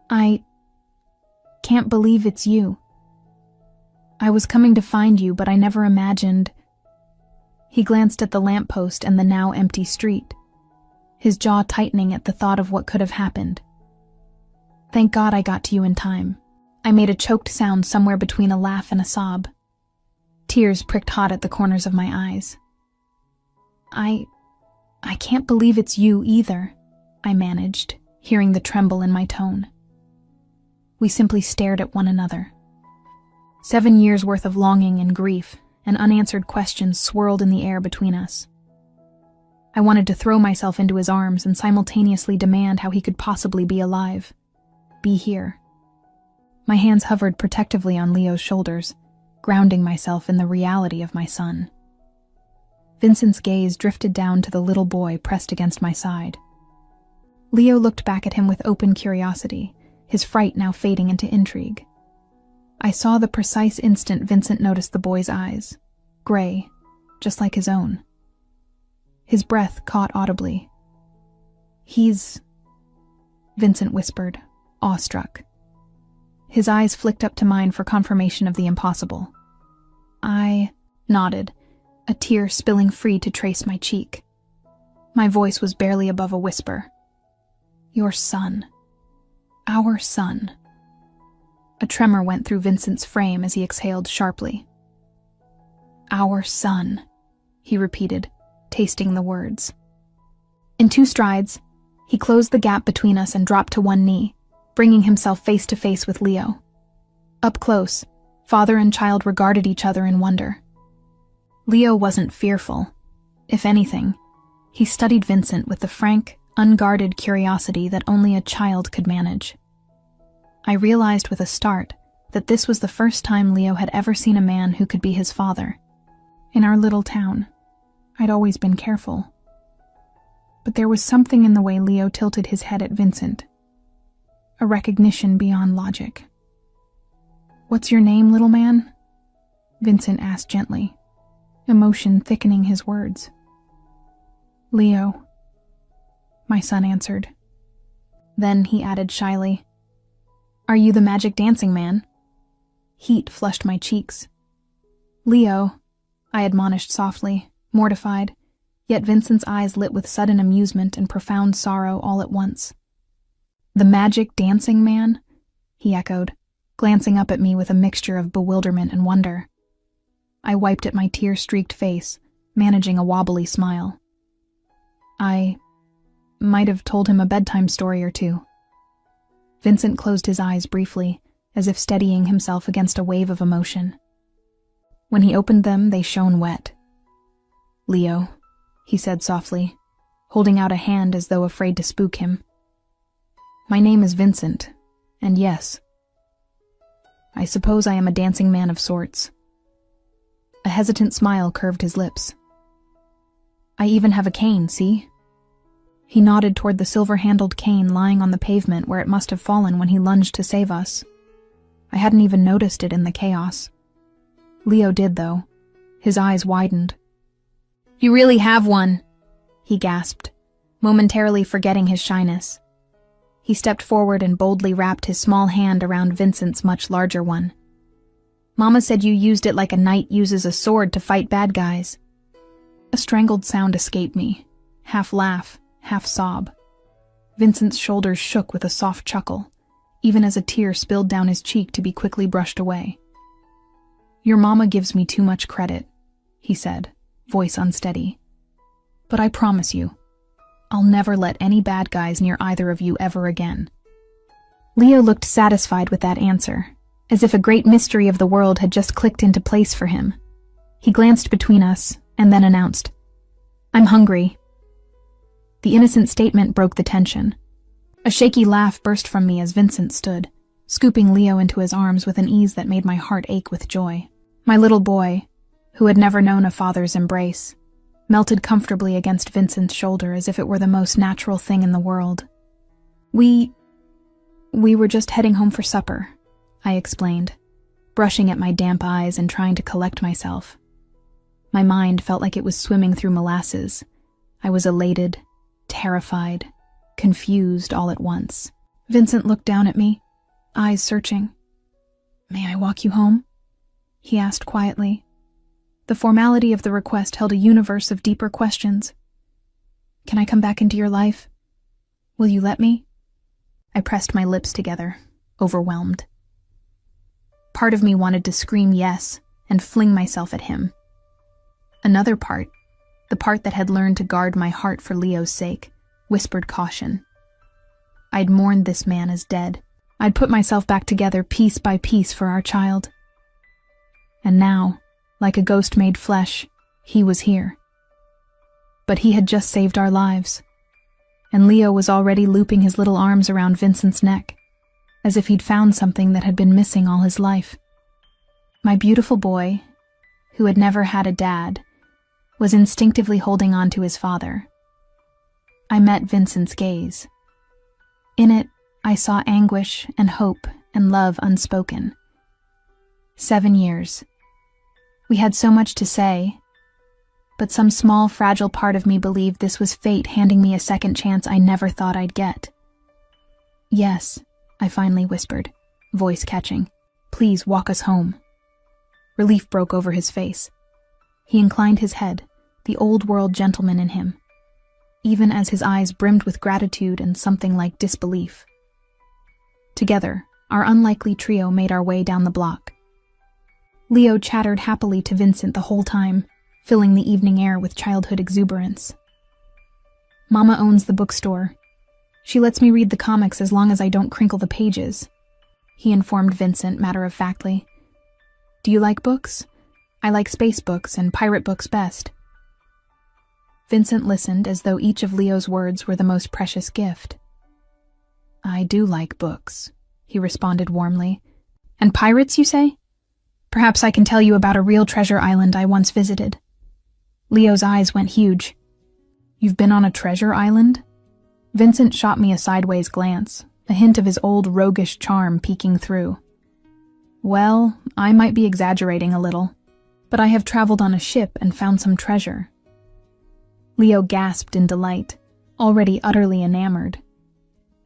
"I can't believe it's you. I was coming to find you, but I never imagined..." He glanced at the lamppost and the now empty street, his jaw tightening at the thought of what could have happened. "Thank God I got to you in time." I made a choked sound somewhere between a laugh and a sob. Tears pricked hot at the corners of my eyes. I can't believe it's you either," I managed, hearing the tremble in my tone. We simply stared at one another. 7 years' worth of longing and grief and unanswered questions swirled in the air between us. I wanted to throw myself into his arms and simultaneously demand how he could possibly be alive, be here. My hands hovered protectively on Leo's shoulders, grounding myself in the reality of my son. Vincent's gaze drifted down to the little boy pressed against my side. Leo looked back at him with open curiosity, his fright now fading into intrigue. I saw the precise instant Vincent noticed the boy's eyes, gray, just like his own. His breath caught audibly. Vincent whispered, awestruck. His eyes flicked up to mine for confirmation of the impossible. I nodded, a tear spilling free to trace my cheek. My voice was barely above a whisper. "Your son. Our son." A tremor went through Vincent's frame as he exhaled sharply. "Our son," he repeated, tasting the words. In 2 strides, he closed the gap between us and dropped to one knee, bringing himself face to face with Leo. Up close, father and child regarded each other in wonder. Leo wasn't fearful. If anything, he studied Vincent with the frank, unguarded curiosity that only a child could manage. I realized with a start that this was the first time Leo had ever seen a man who could be his father. In our little town, I'd always been careful. But there was something in the way Leo tilted his head at Vincent. A recognition beyond logic. "What's your name, little man?" Vincent asked gently, emotion thickening his words. "Leo," my son answered. Then he added shyly, "Are you the magic dancing man?" Heat flushed my cheeks. "Leo," I admonished softly, mortified, yet Vincent's eyes lit with sudden amusement and profound sorrow all at once. "The magic dancing man?" he echoed, glancing up at me with a mixture of bewilderment and wonder. I wiped at my tear-streaked face, managing a wobbly smile. I might have told him a bedtime story or two. Vincent closed his eyes briefly, as if steadying himself against a wave of emotion. When he opened them, they shone wet. "Leo," he said softly, holding out a hand as though afraid to spook him. "My name is Vincent, and yes, I suppose I am a dancing man of sorts." A hesitant smile curved his lips. "I even have a cane, see?" He nodded toward the silver-handled cane lying on the pavement where it must have fallen when he lunged to save us. I hadn't even noticed it in the chaos. Leo did, though. His eyes widened. "You really have one," he gasped, momentarily forgetting his shyness. He stepped forward and boldly wrapped his small hand around Vincent's much larger one. "Mama said you used it like a knight uses a sword to fight bad guys." A strangled sound escaped me, half laugh, half sob. Vincent's shoulders shook with a soft chuckle, even as a tear spilled down his cheek to be quickly brushed away. "Your mama gives me too much credit," he said, voice unsteady. "But I promise you, I'll never let any bad guys near either of you ever again." Leo looked satisfied with that answer, as if a great mystery of the world had just clicked into place for him. He glanced between us, and then announced, "I'm hungry." The innocent statement broke the tension. A shaky laugh burst from me as Vincent stood, scooping Leo into his arms with an ease that made my heart ache with joy. My little boy, who had never known a father's embrace, melted comfortably against Vincent's shoulder as if it were the most natural thing in the world. We were just heading home for supper," I explained, brushing at my damp eyes and trying to collect myself. My mind felt like it was swimming through molasses. I was elated, terrified, confused all at once. Vincent looked down at me, eyes searching. "May I walk you home?" he asked quietly. The formality of the request held a universe of deeper questions. "Can I come back into your life? Will you let me?" I pressed my lips together, overwhelmed. Part of me wanted to scream yes and fling myself at him. Another part, the part that had learned to guard my heart for Leo's sake, whispered caution. I'd mourned this man as dead. I'd put myself back together piece by piece for our child. And now, like a ghost made flesh, he was here. But he had just saved our lives, and Leo was already looping his little arms around Vincent's neck, as if he'd found something that had been missing all his life. My beautiful boy, who had never had a dad, was instinctively holding on to his father. I met Vincent's gaze. In it, I saw anguish and hope and love unspoken. 7 years. We had so much to say, but some small, fragile part of me believed this was fate handing me a second chance I never thought I'd get. "Yes," I finally whispered, voice catching. "Please walk us home." Relief broke over his face. He inclined his head, the old-world gentleman in him, even as his eyes brimmed with gratitude and something like disbelief. Together, our unlikely trio made our way down the block. Leo chattered happily to Vincent the whole time, filling the evening air with childhood exuberance. "Mama owns the bookstore. She lets me read the comics as long as I don't crinkle the pages, he informed Vincent matter-of-factly. Do you like books? I like space books and pirate books best. Vincent listened as though each of Leo's words were the most precious gift. I do like books, he responded warmly. And pirates, you say? Perhaps I can tell you about a real treasure island I once visited. Leo's eyes went huge. You've been on a treasure island? Vincent shot me a sideways glance, a hint of his old roguish charm peeking through. Well, I might be exaggerating a little, but I have traveled on a ship and found some treasure. Leo gasped in delight, already utterly enamored.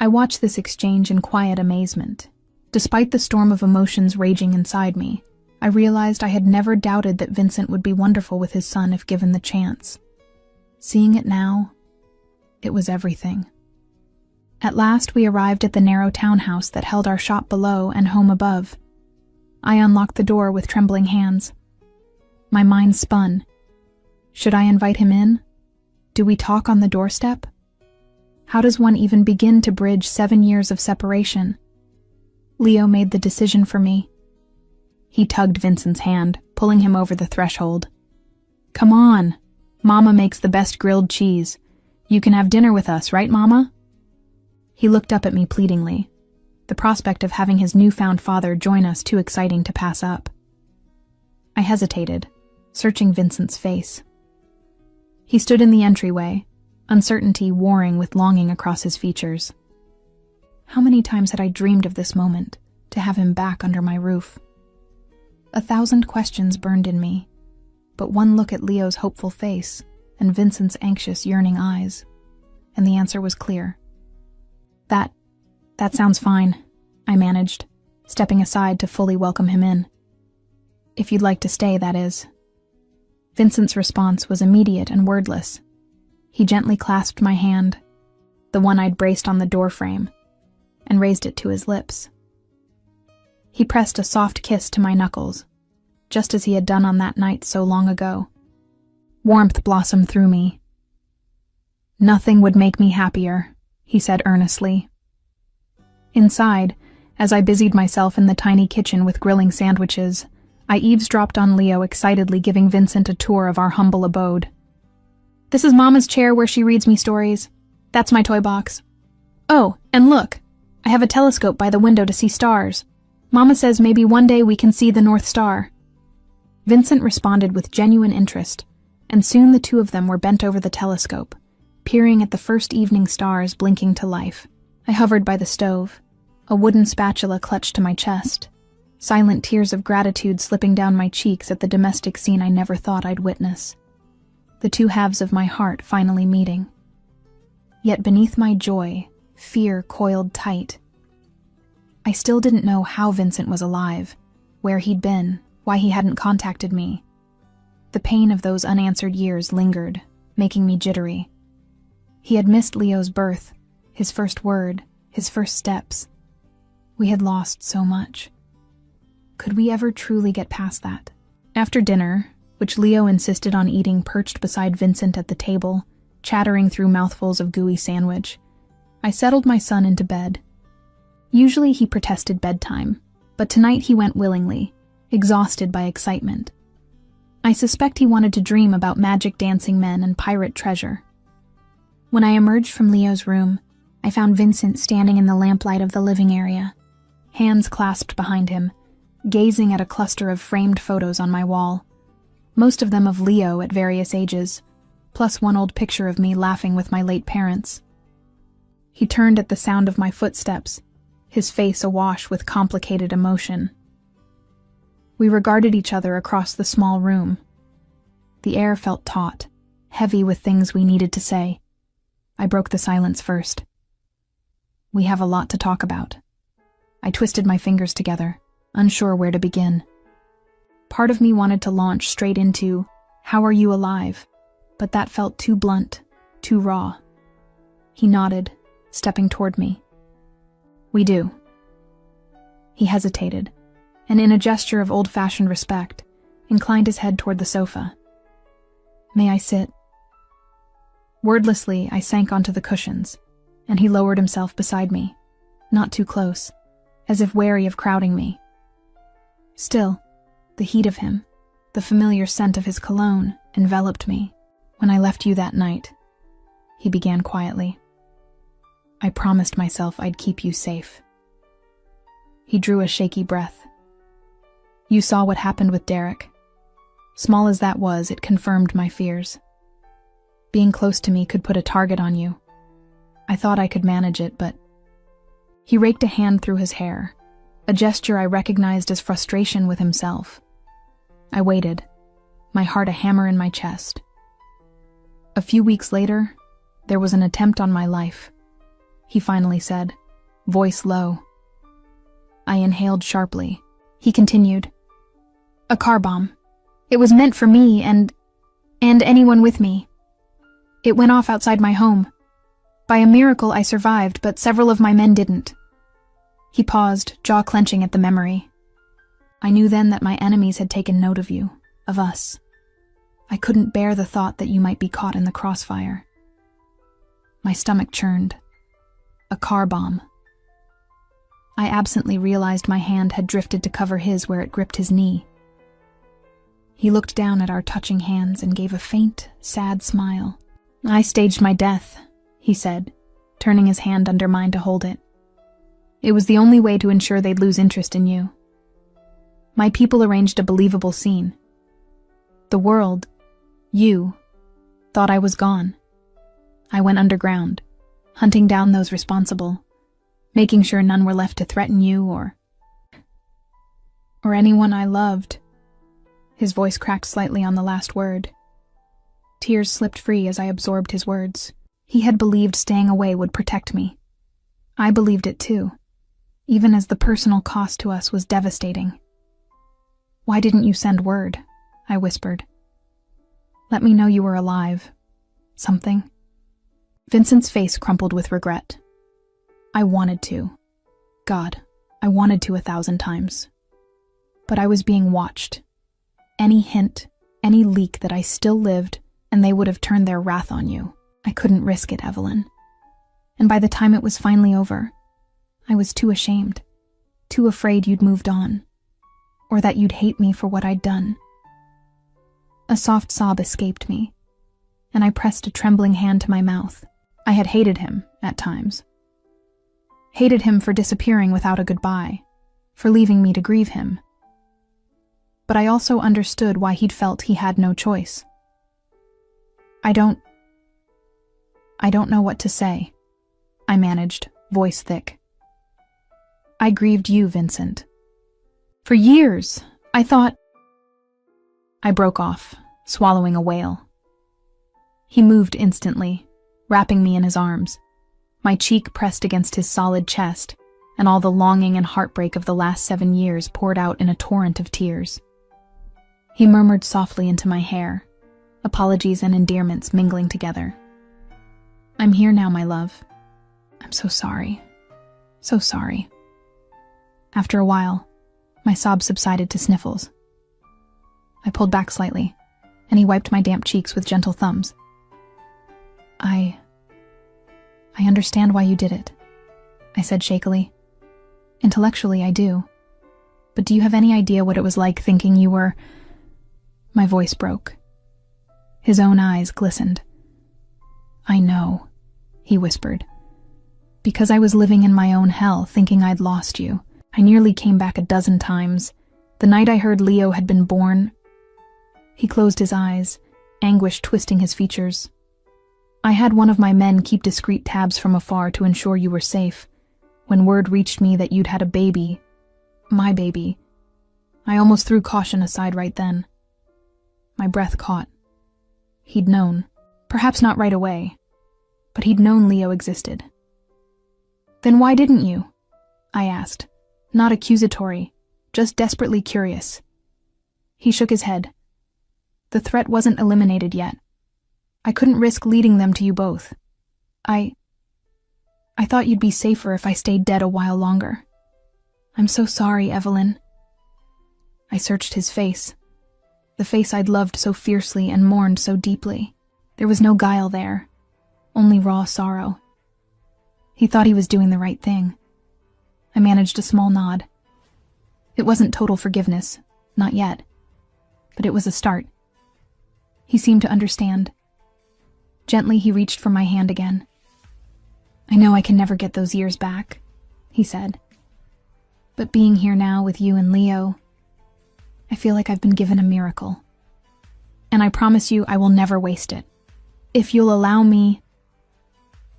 I watched this exchange in quiet amazement. Despite the storm of emotions raging inside me, I realized I had never doubted that Vincent would be wonderful with his son if given the chance. Seeing it now, it was everything. At last we arrived at the narrow townhouse that held our shop below and home above. I unlocked the door with trembling hands. My mind spun. Should I invite him in? Do we talk on the doorstep? How does one even begin to bridge 7 years of separation? Leo made the decision for me. He tugged Vincent's hand, pulling him over the threshold. Come on. Mama makes the best grilled cheese. You can have dinner with us, right, Mama? He looked up at me pleadingly, the prospect of having his newfound father join us too exciting to pass up. I hesitated, searching Vincent's face. He stood in the entryway, uncertainty warring with longing across his features. How many times had I dreamed of this moment, to have him back under my roof? 1,000 questions burned in me, but one look at Leo's hopeful face and Vincent's anxious, yearning eyes, and the answer was clear. That sounds fine, I managed, stepping aside to fully welcome him in. If you'd like to stay, that is. Vincent's response was immediate and wordless. He gently clasped my hand, the one I'd braced on the doorframe, and raised it to his lips. He pressed a soft kiss to my knuckles, just as he had done on that night so long ago. Warmth blossomed through me. Nothing would make me happier, he said earnestly. Inside, as I busied myself in the tiny kitchen with grilling sandwiches, I eavesdropped on Leo excitedly giving Vincent a tour of our humble abode. This is Mama's chair where she reads me stories. That's my toy box. Oh, and look, I have a telescope by the window to see stars. Mama says maybe one day we can see the North Star. Vincent responded with genuine interest, and soon the two of them were bent over the telescope, peering at the first evening stars blinking to life. I hovered by the stove, a wooden spatula clutched to my chest, silent tears of gratitude slipping down my cheeks at the domestic scene I never thought I'd witness. The two halves of my heart finally meeting. Yet beneath my joy, fear coiled tight. I still didn't know how Vincent was alive, where he'd been, why he hadn't contacted me. The pain of those unanswered years lingered, making me jittery. He had missed Leo's birth, his first word, his first steps. We had lost so much. Could we ever truly get past that? After dinner, which Leo insisted on eating perched beside Vincent at the table, chattering through mouthfuls of gooey sandwich, I settled my son into bed. Usually he protested bedtime, but tonight he went willingly, exhausted by excitement. I suspect he wanted to dream about magic dancing men and pirate treasure. When I emerged from Leo's room, I found Vincent standing in the lamplight of the living area, hands clasped behind him, gazing at a cluster of framed photos on my wall, most of them of Leo at various ages, plus one old picture of me laughing with my late parents. He turned at the sound of my footsteps, his face awash with complicated emotion. We regarded each other across the small room. The air felt taut, heavy with things we needed to say. I broke the silence first. We have a lot to talk about. I twisted my fingers together, unsure where to begin. Part of me wanted to launch straight into, "How are you alive?" but that felt too blunt, too raw. He nodded, stepping toward me. We do. He hesitated, and in a gesture of old-fashioned respect, inclined his head toward the sofa. May I sit? Wordlessly, I sank onto the cushions, and he lowered himself beside me, not too close, as if wary of crowding me. Still, the heat of him, the familiar scent of his cologne, enveloped me. When I left you that night, he began quietly, I promised myself I'd keep you safe. He drew a shaky breath. You saw what happened with Derek. Small as that was, it confirmed my fears. Being close to me could put a target on you. I thought I could manage it, but... He raked a hand through his hair, a gesture I recognized as frustration with himself. I waited, my heart a hammer in my chest. A few weeks later, there was an attempt on my life, he finally said, voice low. I inhaled sharply. He continued, a car bomb. It was meant for me and anyone with me. It went off outside my home. By a miracle I survived, but several of my men didn't. He paused, jaw clenching at the memory. I knew then that my enemies had taken note of you, of us. I couldn't bear the thought that you might be caught in the crossfire. My stomach churned. A car bomb. I absently realized my hand had drifted to cover his where it gripped his knee. He looked down at our touching hands and gave a faint, sad smile. I staged my death, he said, turning his hand under mine to hold it. It was the only way to ensure they'd lose interest in you. My people arranged a believable scene. The world, you, thought I was gone. I went underground, hunting down those responsible, making sure none were left to threaten you or anyone I loved. His voice cracked slightly on the last word. Tears slipped free as I absorbed his words. He had believed staying away would protect me. I believed it too, even as the personal cost to us was devastating. Why didn't you send word? I whispered. Let me know you were alive. Something. Vincent's face crumpled with regret. I wanted to. God, I wanted to 1,000 times. But I was being watched. Any hint, any leak that I still lived, and they would have turned their wrath on you. I couldn't risk it, Evelyn. And by the time it was finally over, I was too ashamed, too afraid you'd moved on, or that you'd hate me for what I'd done. A soft sob escaped me, and I pressed a trembling hand to my mouth. I had hated him, at times. Hated him for disappearing without a goodbye, for leaving me to grieve him. But I also understood why he'd felt he had no choice. I don't know what to say, I managed, voice thick. I grieved you, Vincent. For years, I thought... I broke off, swallowing a wail. He moved instantly, wrapping me in his arms, my cheek pressed against his solid chest, and all the longing and heartbreak of the last 7 years poured out in a torrent of tears. He murmured softly into my hair, apologies and endearments mingling together. I'm here now, my love. I'm so sorry. So sorry. After a while, my sobs subsided to sniffles. I pulled back slightly, and he wiped my damp cheeks with gentle thumbs. I understand why you did it, I said shakily. Intellectually, I do. But do you have any idea what it was like thinking you were... My voice broke. His own eyes glistened. I know, he whispered. Because I was living in my own hell, thinking I'd lost you. I nearly came back 12 times. The night I heard Leo had been born... He closed his eyes, anguish twisting his features. I had one of my men keep discreet tabs from afar to ensure you were safe. When word reached me that you'd had a baby, my baby, I almost threw caution aside right then. My breath caught. He'd known, perhaps not right away, but he'd known Leo existed. Then why didn't you? I asked, not accusatory, just desperately curious. He shook his head. The threat wasn't eliminated yet. I couldn't risk leading them to you both. I thought you'd be safer if I stayed dead a while longer. I'm so sorry, Evelyn. I searched his face, the face I'd loved so fiercely and mourned so deeply. There was no guile there, only raw sorrow. He thought he was doing the right thing. I managed a small nod. It wasn't total forgiveness, not yet, but it was a start. He seemed to understand. Gently, he reached for my hand again. I know I can never get those years back, he said. But being here now with you and Leo, I feel like I've been given a miracle. And I promise you I will never waste it. If you'll allow me...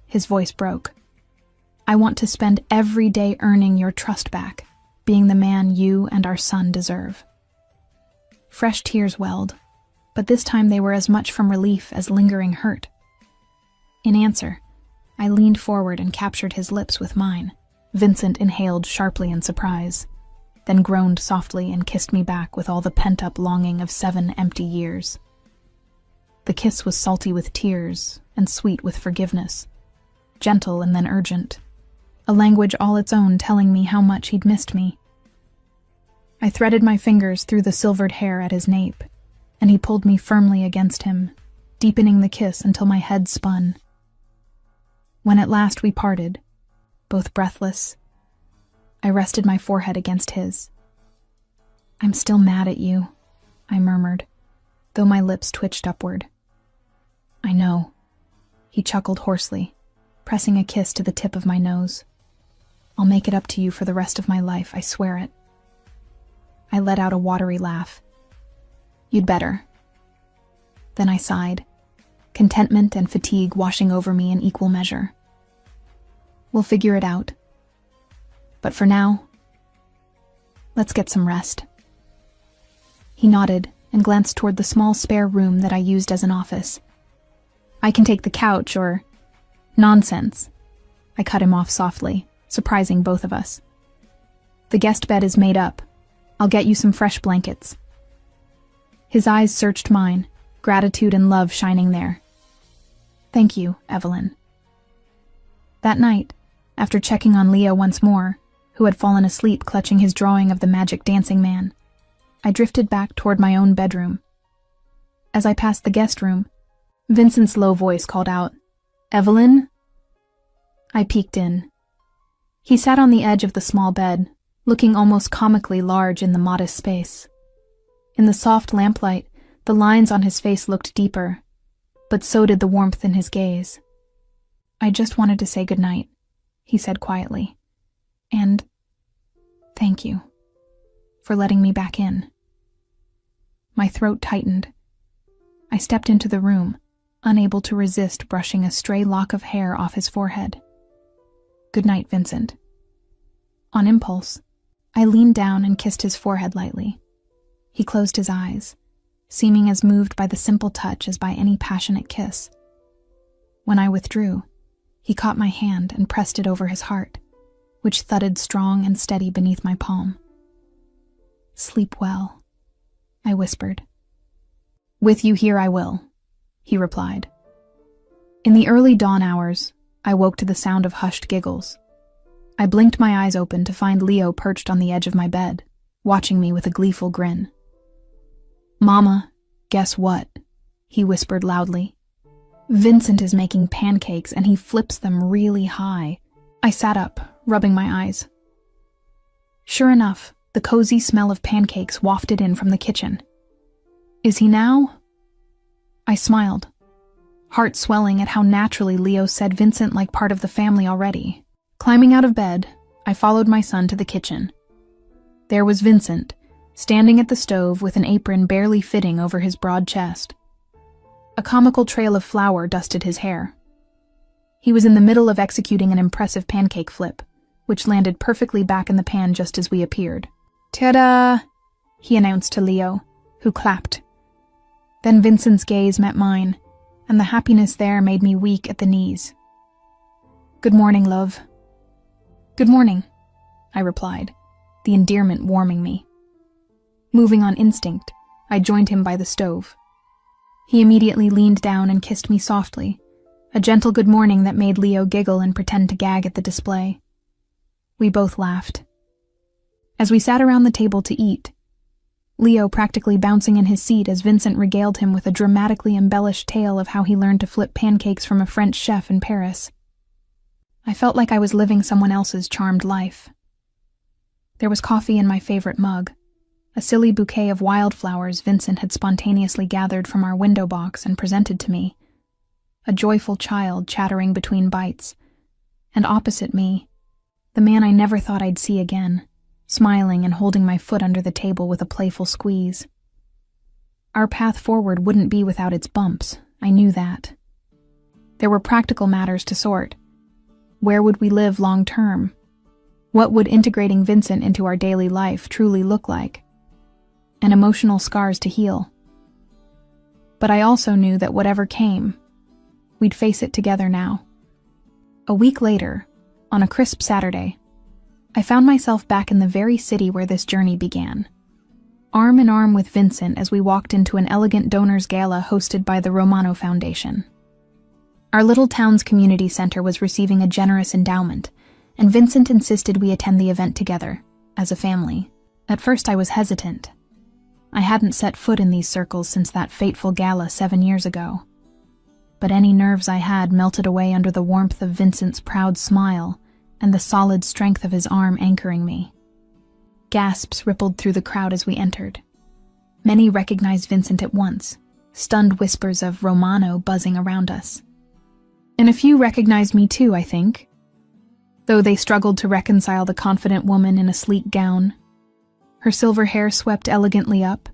His voice broke. I want to spend every day earning your trust back, being the man you and our son deserve. Fresh tears welled, but this time they were as much from relief as lingering hurt. In answer, I leaned forward and captured his lips with mine. Vincent inhaled sharply in surprise, then groaned softly and kissed me back with all the pent-up longing of 7 empty years. The kiss was salty with tears and sweet with forgiveness, gentle and then urgent, a language all its own telling me how much he'd missed me. I threaded my fingers through the silvered hair at his nape, and he pulled me firmly against him, deepening the kiss until my head spun. When at last we parted, both breathless, I rested my forehead against his. I'm still mad at you, I murmured, though my lips twitched upward. I know, he chuckled hoarsely, pressing a kiss to the tip of my nose. I'll make it up to you for the rest of my life, I swear it. I let out a watery laugh. You'd better. Then I sighed, contentment and fatigue washing over me in equal measure. We'll figure it out. But for now, let's get some rest. He nodded and glanced toward the small spare room that I used as an office. I can take the couch or... Nonsense. I cut him off softly, surprising both of us. The guest bed is made up. I'll get you some fresh blankets. His eyes searched mine, gratitude and love shining there. Thank you, Evelyn. That night, after checking on Leo once more, who had fallen asleep clutching his drawing of the magic dancing man, I drifted back toward my own bedroom. As I passed the guest room, Vincent's low voice called out, Evelyn? I peeked in. He sat on the edge of the small bed, looking almost comically large in the modest space. In the soft lamplight, the lines on his face looked deeper, but so did the warmth in his gaze. I just wanted to say goodnight, he said quietly, and thank you for letting me back in. My throat tightened. I stepped into the room, unable to resist brushing a stray lock of hair off his forehead. Good night, Vincent. On impulse, I leaned down and kissed his forehead lightly. He closed his eyes, seeming as moved by the simple touch as by any passionate kiss. When I withdrew, he caught my hand and pressed it over his heart, which thudded strong and steady beneath my palm. Sleep well, I whispered. With you here I will, he replied. In the early dawn hours, I woke to the sound of hushed giggles. I blinked my eyes open to find Leo perched on the edge of my bed, watching me with a gleeful grin. Mama, guess what? He whispered loudly. Vincent is making pancakes and he flips them really high. I sat up, rubbing my eyes. Sure enough, the cozy smell of pancakes wafted in from the kitchen. Is he now? I smiled, heart swelling at how naturally Leo said Vincent like part of the family already. Climbing out of bed, I followed my son to the kitchen. There was Vincent, standing at the stove with an apron barely fitting over his broad chest. A comical trail of flour dusted his hair. He was in the middle of executing an impressive pancake flip, which landed perfectly back in the pan just as we appeared. Ta-da! He announced to Leo, who clapped. Then Vincent's gaze met mine, and the happiness there made me weak at the knees. Good morning, love. Good morning, I replied, the endearment warming me. Moving on instinct, I joined him by the stove. He immediately leaned down and kissed me softly, a gentle good morning that made Leo giggle and pretend to gag at the display. We both laughed. As we sat around the table to eat, Leo practically bouncing in his seat as Vincent regaled him with a dramatically embellished tale of how he learned to flip pancakes from a French chef in Paris. I felt like I was living someone else's charmed life. There was coffee in my favorite mug, a silly bouquet of wildflowers Vincent had spontaneously gathered from our window box and presented to me, a joyful child chattering between bites, and opposite me, the man I never thought I'd see again, smiling and holding my foot under the table with a playful squeeze. Our path forward wouldn't be without its bumps, I knew that. There were practical matters to sort. Where would we live long term? What would integrating Vincent into our daily life truly look like? And emotional scars to heal. But I also knew that whatever came, we'd face it together now. A week later, on a crisp Saturday, I found myself back in the very city where this journey began, arm in arm with Vincent as we walked into an elegant donors gala hosted by the Romano Foundation. Our little town's community center was receiving a generous endowment, and Vincent insisted we attend the event together, as a family. At first I was hesitant. I hadn't set foot in these circles since that fateful gala 7 years ago. But any nerves I had melted away under the warmth of Vincent's proud smile and the solid strength of his arm anchoring me. Gasps rippled through the crowd as we entered. Many recognized Vincent at once, stunned whispers of Romano buzzing around us. And a few recognized me too, I think, though they struggled to reconcile the confident woman in a sleek gown, her silver hair swept elegantly up,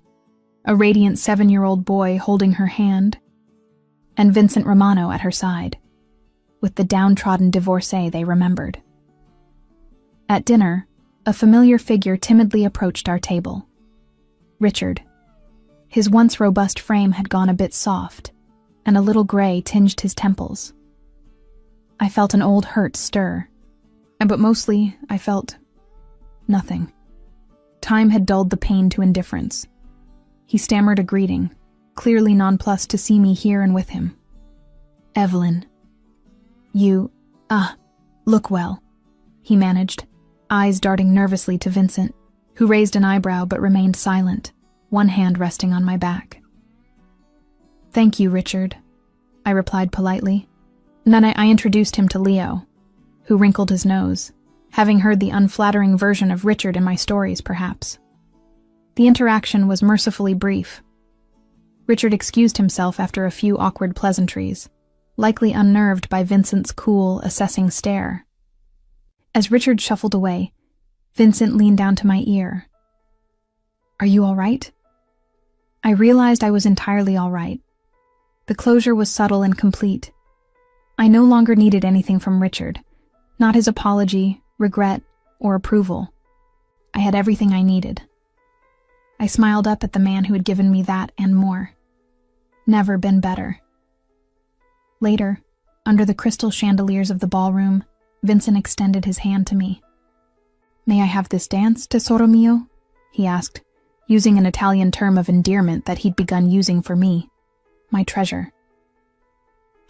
a radiant 7-year-old boy holding her hand, and Vincent Romano at her side, with the downtrodden divorcee they remembered. At dinner, a familiar figure timidly approached our table. Richard. His once robust frame had gone a bit soft, and a little gray tinged his temples. I felt an old hurt stir, but mostly I felt nothing. Time had dulled the pain to indifference. He stammered a greeting, clearly nonplussed to see me here and with him. "Evelyn, you, look well," he managed, eyes darting nervously to Vincent, who raised an eyebrow but remained silent, one hand resting on my back. "Thank you, Richard," I replied politely. And then I introduced him to Leo, who wrinkled his nose, having heard the unflattering version of Richard in my stories, perhaps. The interaction was mercifully brief. Richard excused himself after a few awkward pleasantries, likely unnerved by Vincent's cool, assessing stare. As Richard shuffled away, Vincent leaned down to my ear. "Are you all right?" I realized I was entirely all right. The closure was subtle and complete. I no longer needed anything from Richard, not his apology, regret, or approval. I had everything I needed. I smiled up at the man who had given me that and more. Never been better. Later, under the crystal chandeliers of the ballroom, Vincent extended his hand to me. "May I have this dance, tesoro mio?" he asked, using an Italian term of endearment that he'd begun using for me, my treasure.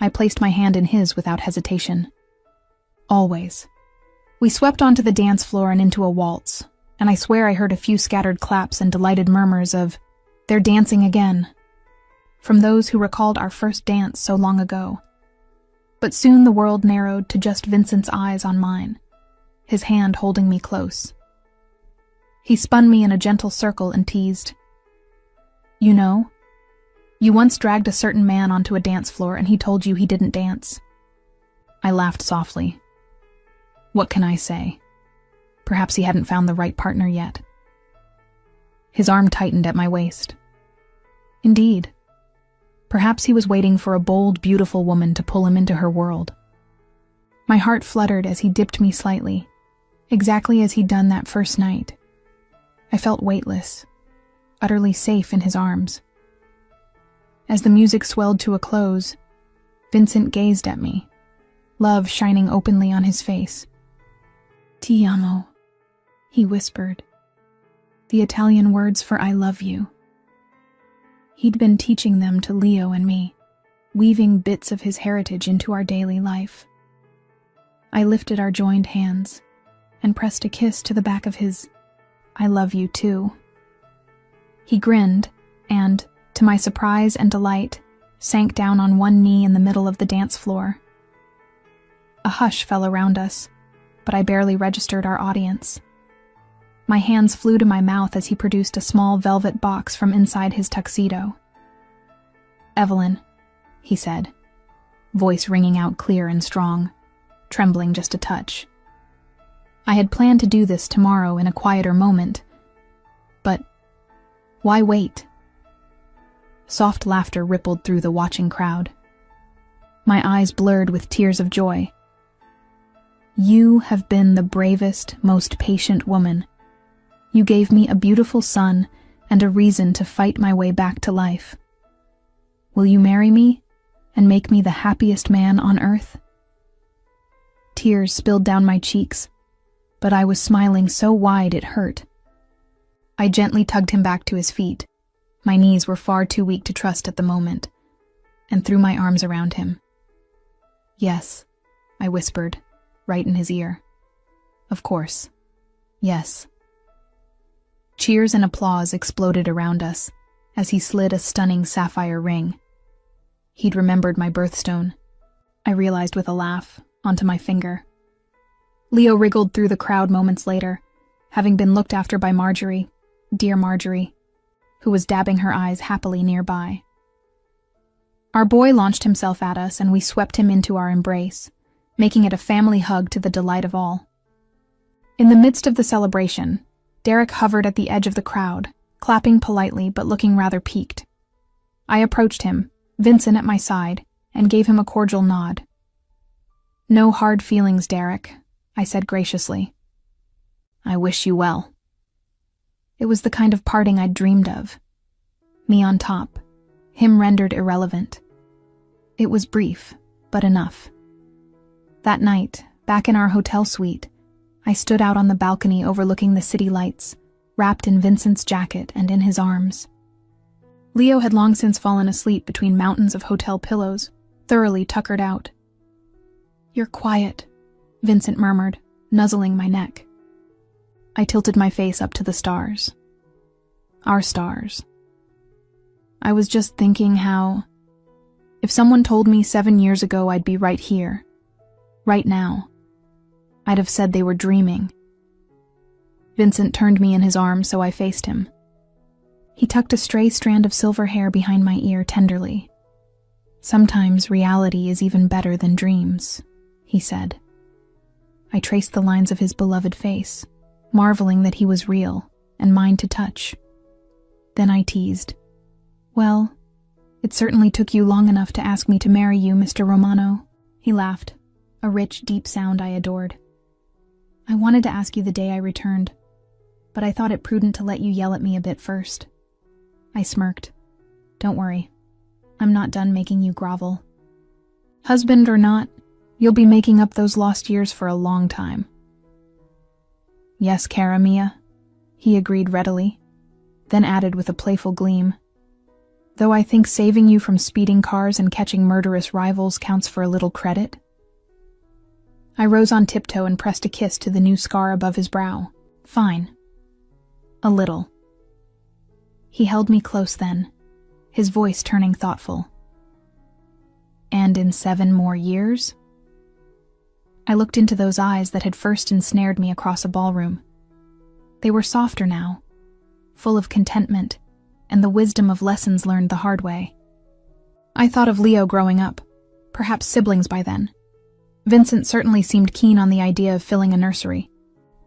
I placed my hand in his without hesitation. "Always." We swept onto the dance floor and into a waltz, and I swear I heard a few scattered claps and delighted murmurs of, "They're dancing again," from those who recalled our first dance so long ago. But soon the world narrowed to just Vincent's eyes on mine, his hand holding me close. He spun me in a gentle circle and teased, "You know, you once dragged a certain man onto a dance floor and he told you he didn't dance." I laughed softly. What can I say? Perhaps he hadn't found the right partner yet. His arm tightened at my waist. Indeed. Perhaps he was waiting for a bold, beautiful woman to pull him into her world. My heart fluttered as he dipped me slightly, exactly as he'd done that first night. I felt weightless, utterly safe in his arms. As the music swelled to a close, Vincent gazed at me, love shining openly on his face. "Ti amo," he whispered, the Italian words for "I love you." He'd been teaching them to Leo and me, weaving bits of his heritage into our daily life. I lifted our joined hands and pressed a kiss to the back of his "I love you too." He grinned and, to my surprise and delight, sank down on one knee in the middle of the dance floor. A hush fell around us, but I barely registered our audience. My hands flew to my mouth as he produced a small velvet box from inside his tuxedo. "Evelyn," he said, voice ringing out clear and strong, trembling just a touch. I had planned to do this tomorrow in a quieter moment, but why wait? Soft laughter rippled through the watching crowd. My eyes blurred with tears of joy. "You have been the bravest, most patient woman. You gave me a beautiful son and a reason to fight my way back to life. Will you marry me and make me the happiest man on earth?" Tears spilled down my cheeks, but I was smiling so wide it hurt. I gently tugged him back to his feet. My knees were far too weak to trust at the moment, and threw my arms around him. "Yes," I whispered, right in his ear. "Of course. Yes." Cheers and applause exploded around us as he slid a stunning sapphire ring. He'd remembered my birthstone, I realized with a laugh, onto my finger. Leo wriggled through the crowd moments later, having been looked after by Marjorie, dear Marjorie, who was dabbing her eyes happily nearby. Our boy launched himself at us and we swept him into our embrace, making it a family hug to the delight of all. In the midst of the celebration, Derek hovered at the edge of the crowd, clapping politely but looking rather piqued. I approached him, Vincent at my side, and gave him a cordial nod. "No hard feelings, Derek," I said graciously. "I wish you well." It was the kind of parting I'd dreamed of. Me on top, him rendered irrelevant. It was brief, but enough. That night, back in our hotel suite, I stood out on the balcony overlooking the city lights, wrapped in Vincent's jacket and in his arms. Leo had long since fallen asleep between mountains of hotel pillows, thoroughly tuckered out. "You're quiet," Vincent murmured, nuzzling my neck. I tilted my face up to the stars. Our stars. I was just thinking how, if someone told me 7 years ago I'd be right here, right now, I'd have said they were dreaming. Vincent turned me in his arms, so I faced him. He tucked a stray strand of silver hair behind my ear tenderly. "Sometimes reality is even better than dreams," he said. I traced the lines of his beloved face, marveling that he was real and mine to touch. Then I teased, "Well, it certainly took you long enough to ask me to marry you, Mr. Romano." He laughed, a rich, deep sound I adored. "I wanted to ask you the day I returned, but I thought it prudent to let you yell at me a bit first." I smirked. "Don't worry, I'm not done making you grovel. Husband or not, you'll be making up those lost years for a long time." "Yes, cara mia," he agreed readily, then added with a playful gleam, "Though I think saving you from speeding cars and catching murderous rivals counts for a little credit." I rose on tiptoe and pressed a kiss to the new scar above his brow. "Fine. A little." He held me close then, his voice turning thoughtful. "And in 7 more years?" I looked into those eyes that had first ensnared me across a ballroom. They were softer now, full of contentment and the wisdom of lessons learned the hard way. I thought of Leo growing up, perhaps siblings by then. Vincent certainly seemed keen on the idea of filling a nursery,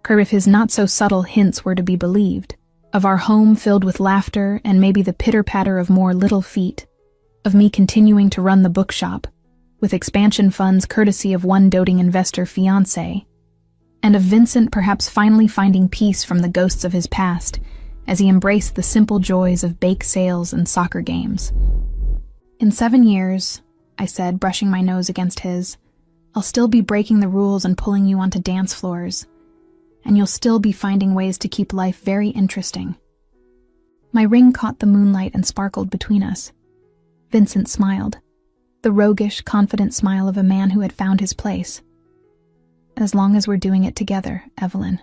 or if his not-so-subtle hints were to be believed, of our home filled with laughter and maybe the pitter-patter of more little feet, of me continuing to run the bookshop, with expansion funds courtesy of one doting investor fiancé, and of Vincent perhaps finally finding peace from the ghosts of his past as he embraced the simple joys of bake sales and soccer games. "In 7 years," I said, brushing my nose against his, "I'll still be breaking the rules and pulling you onto dance floors, and you'll still be finding ways to keep life very interesting." My ring caught the moonlight and sparkled between us. Vincent smiled, the roguish, confident smile of a man who had found his place. "As long as we're doing it together, Evelyn.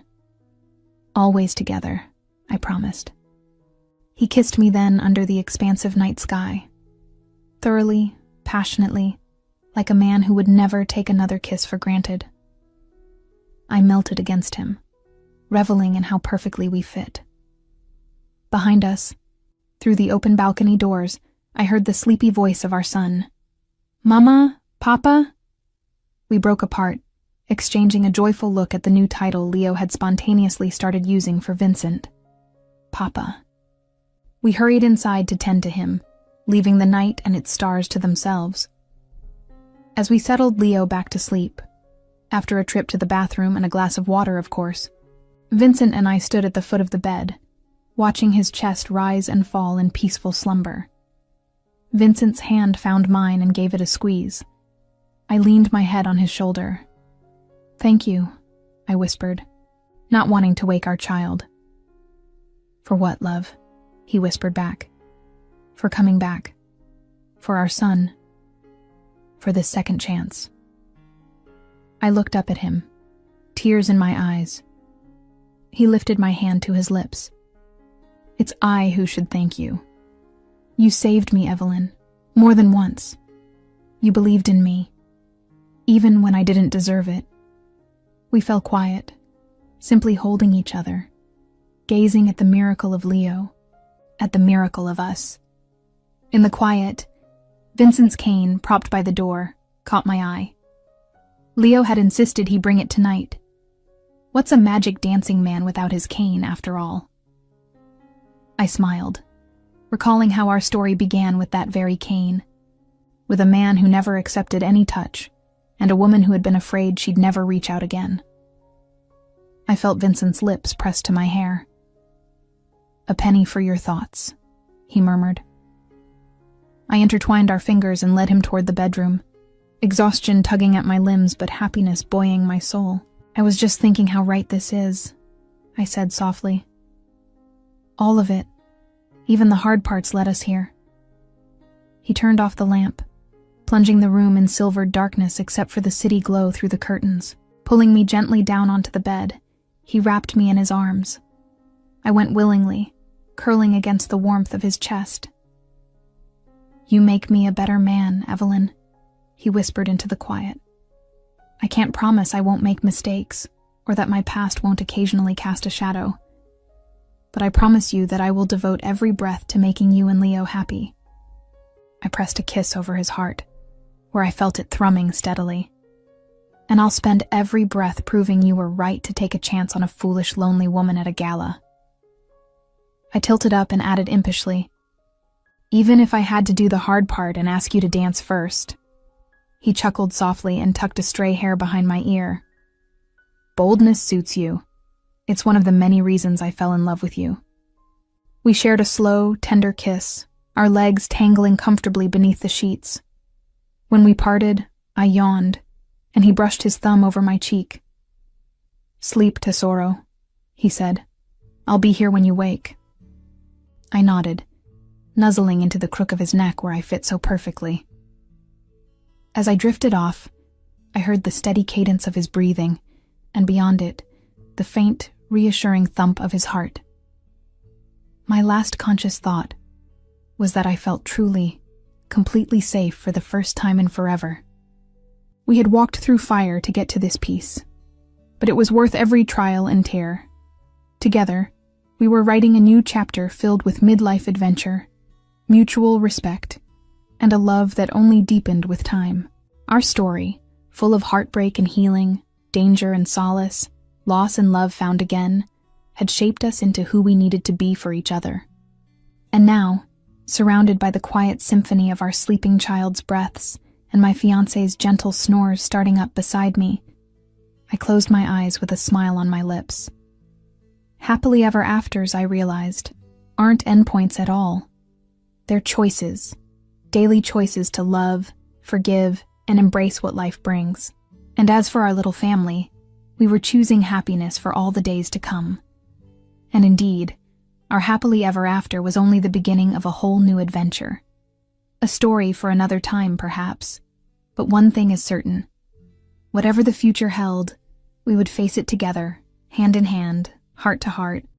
Always together," I promised. He kissed me then under the expansive night sky. Thoroughly, passionately, like a man who would never take another kiss for granted. I melted against him, reveling in how perfectly we fit. Behind us, through the open balcony doors, I heard the sleepy voice of our son. "Mama? Papa?" We broke apart, exchanging a joyful look at the new title Leo had spontaneously started using for Vincent. Papa. We hurried inside to tend to him, leaving the night and its stars to themselves. As we settled Leo back to sleep, after a trip to the bathroom and a glass of water, of course, Vincent and I stood at the foot of the bed, watching his chest rise and fall in peaceful slumber. Vincent's hand found mine and gave it a squeeze. I leaned my head on his shoulder. "Thank you," I whispered, not wanting to wake our child. "For what, love?" he whispered back. "For coming back. For our son. For this second chance." I looked up at him, tears in my eyes. He lifted my hand to his lips. "It's I who should thank you. You saved me, Evelyn, more than once. You believed in me, even when I didn't deserve it." We fell quiet, simply holding each other, gazing at the miracle of Leo, at the miracle of us. In the quiet, Vincent's cane, propped by the door, caught my eye. Leo had insisted he bring it tonight. What's a magic dancing man without his cane, after all? I smiled, recalling how our story began with that very cane, with a man who never accepted any touch, and a woman who had been afraid she'd never reach out again. I felt Vincent's lips pressed to my hair. "A penny for your thoughts," he murmured. I intertwined our fingers and led him toward the bedroom, exhaustion tugging at my limbs but happiness buoying my soul. "I was just thinking how right this is," I said softly. "All of it, even the hard parts led us here." He turned off the lamp, plunging the room in silvered darkness except for the city glow through the curtains. Pulling me gently down onto the bed, he wrapped me in his arms. I went willingly, curling against the warmth of his chest. "You make me a better man, Evelyn," he whispered into the quiet. "I can't promise I won't make mistakes, or that my past won't occasionally cast a shadow. But I promise you that I will devote every breath to making you and Leo happy." I pressed a kiss over his heart, where I felt it thrumming steadily. "And I'll spend every breath proving you were right to take a chance on a foolish, lonely woman at a gala." I tilted up and added impishly, "Even if I had to do the hard part and ask you to dance first." He chuckled softly and tucked a stray hair behind my ear. "Boldness suits you. It's one of the many reasons I fell in love with you." We shared a slow, tender kiss, our legs tangling comfortably beneath the sheets. When we parted, I yawned, and he brushed his thumb over my cheek. "Sleep, Tesoro," he said. "I'll be here when you wake." I nodded, nuzzling into the crook of his neck where I fit so perfectly. As I drifted off, I heard the steady cadence of his breathing, and beyond it, the faint, reassuring thump of his heart. My last conscious thought was that I felt truly, completely safe for the first time in forever. We had walked through fire to get to this peace, but it was worth every trial and tear. Together, we were writing a new chapter filled with midlife adventure, mutual respect, and a love that only deepened with time. Our story, full of heartbreak and healing, danger and solace, loss and love found again, had shaped us into who we needed to be for each other. And now, surrounded by the quiet symphony of our sleeping child's breaths and my fiancé's gentle snores starting up beside me, I closed my eyes with a smile on my lips. Happily ever afters, I realized, aren't endpoints at all. They're choices, daily choices to love, forgive, and embrace what life brings. And as for our little family, we were choosing happiness for all the days to come. And indeed, our happily ever after was only the beginning of a whole new adventure. A story for another time, perhaps, but one thing is certain. Whatever the future held, we would face it together, hand in hand, heart to heart,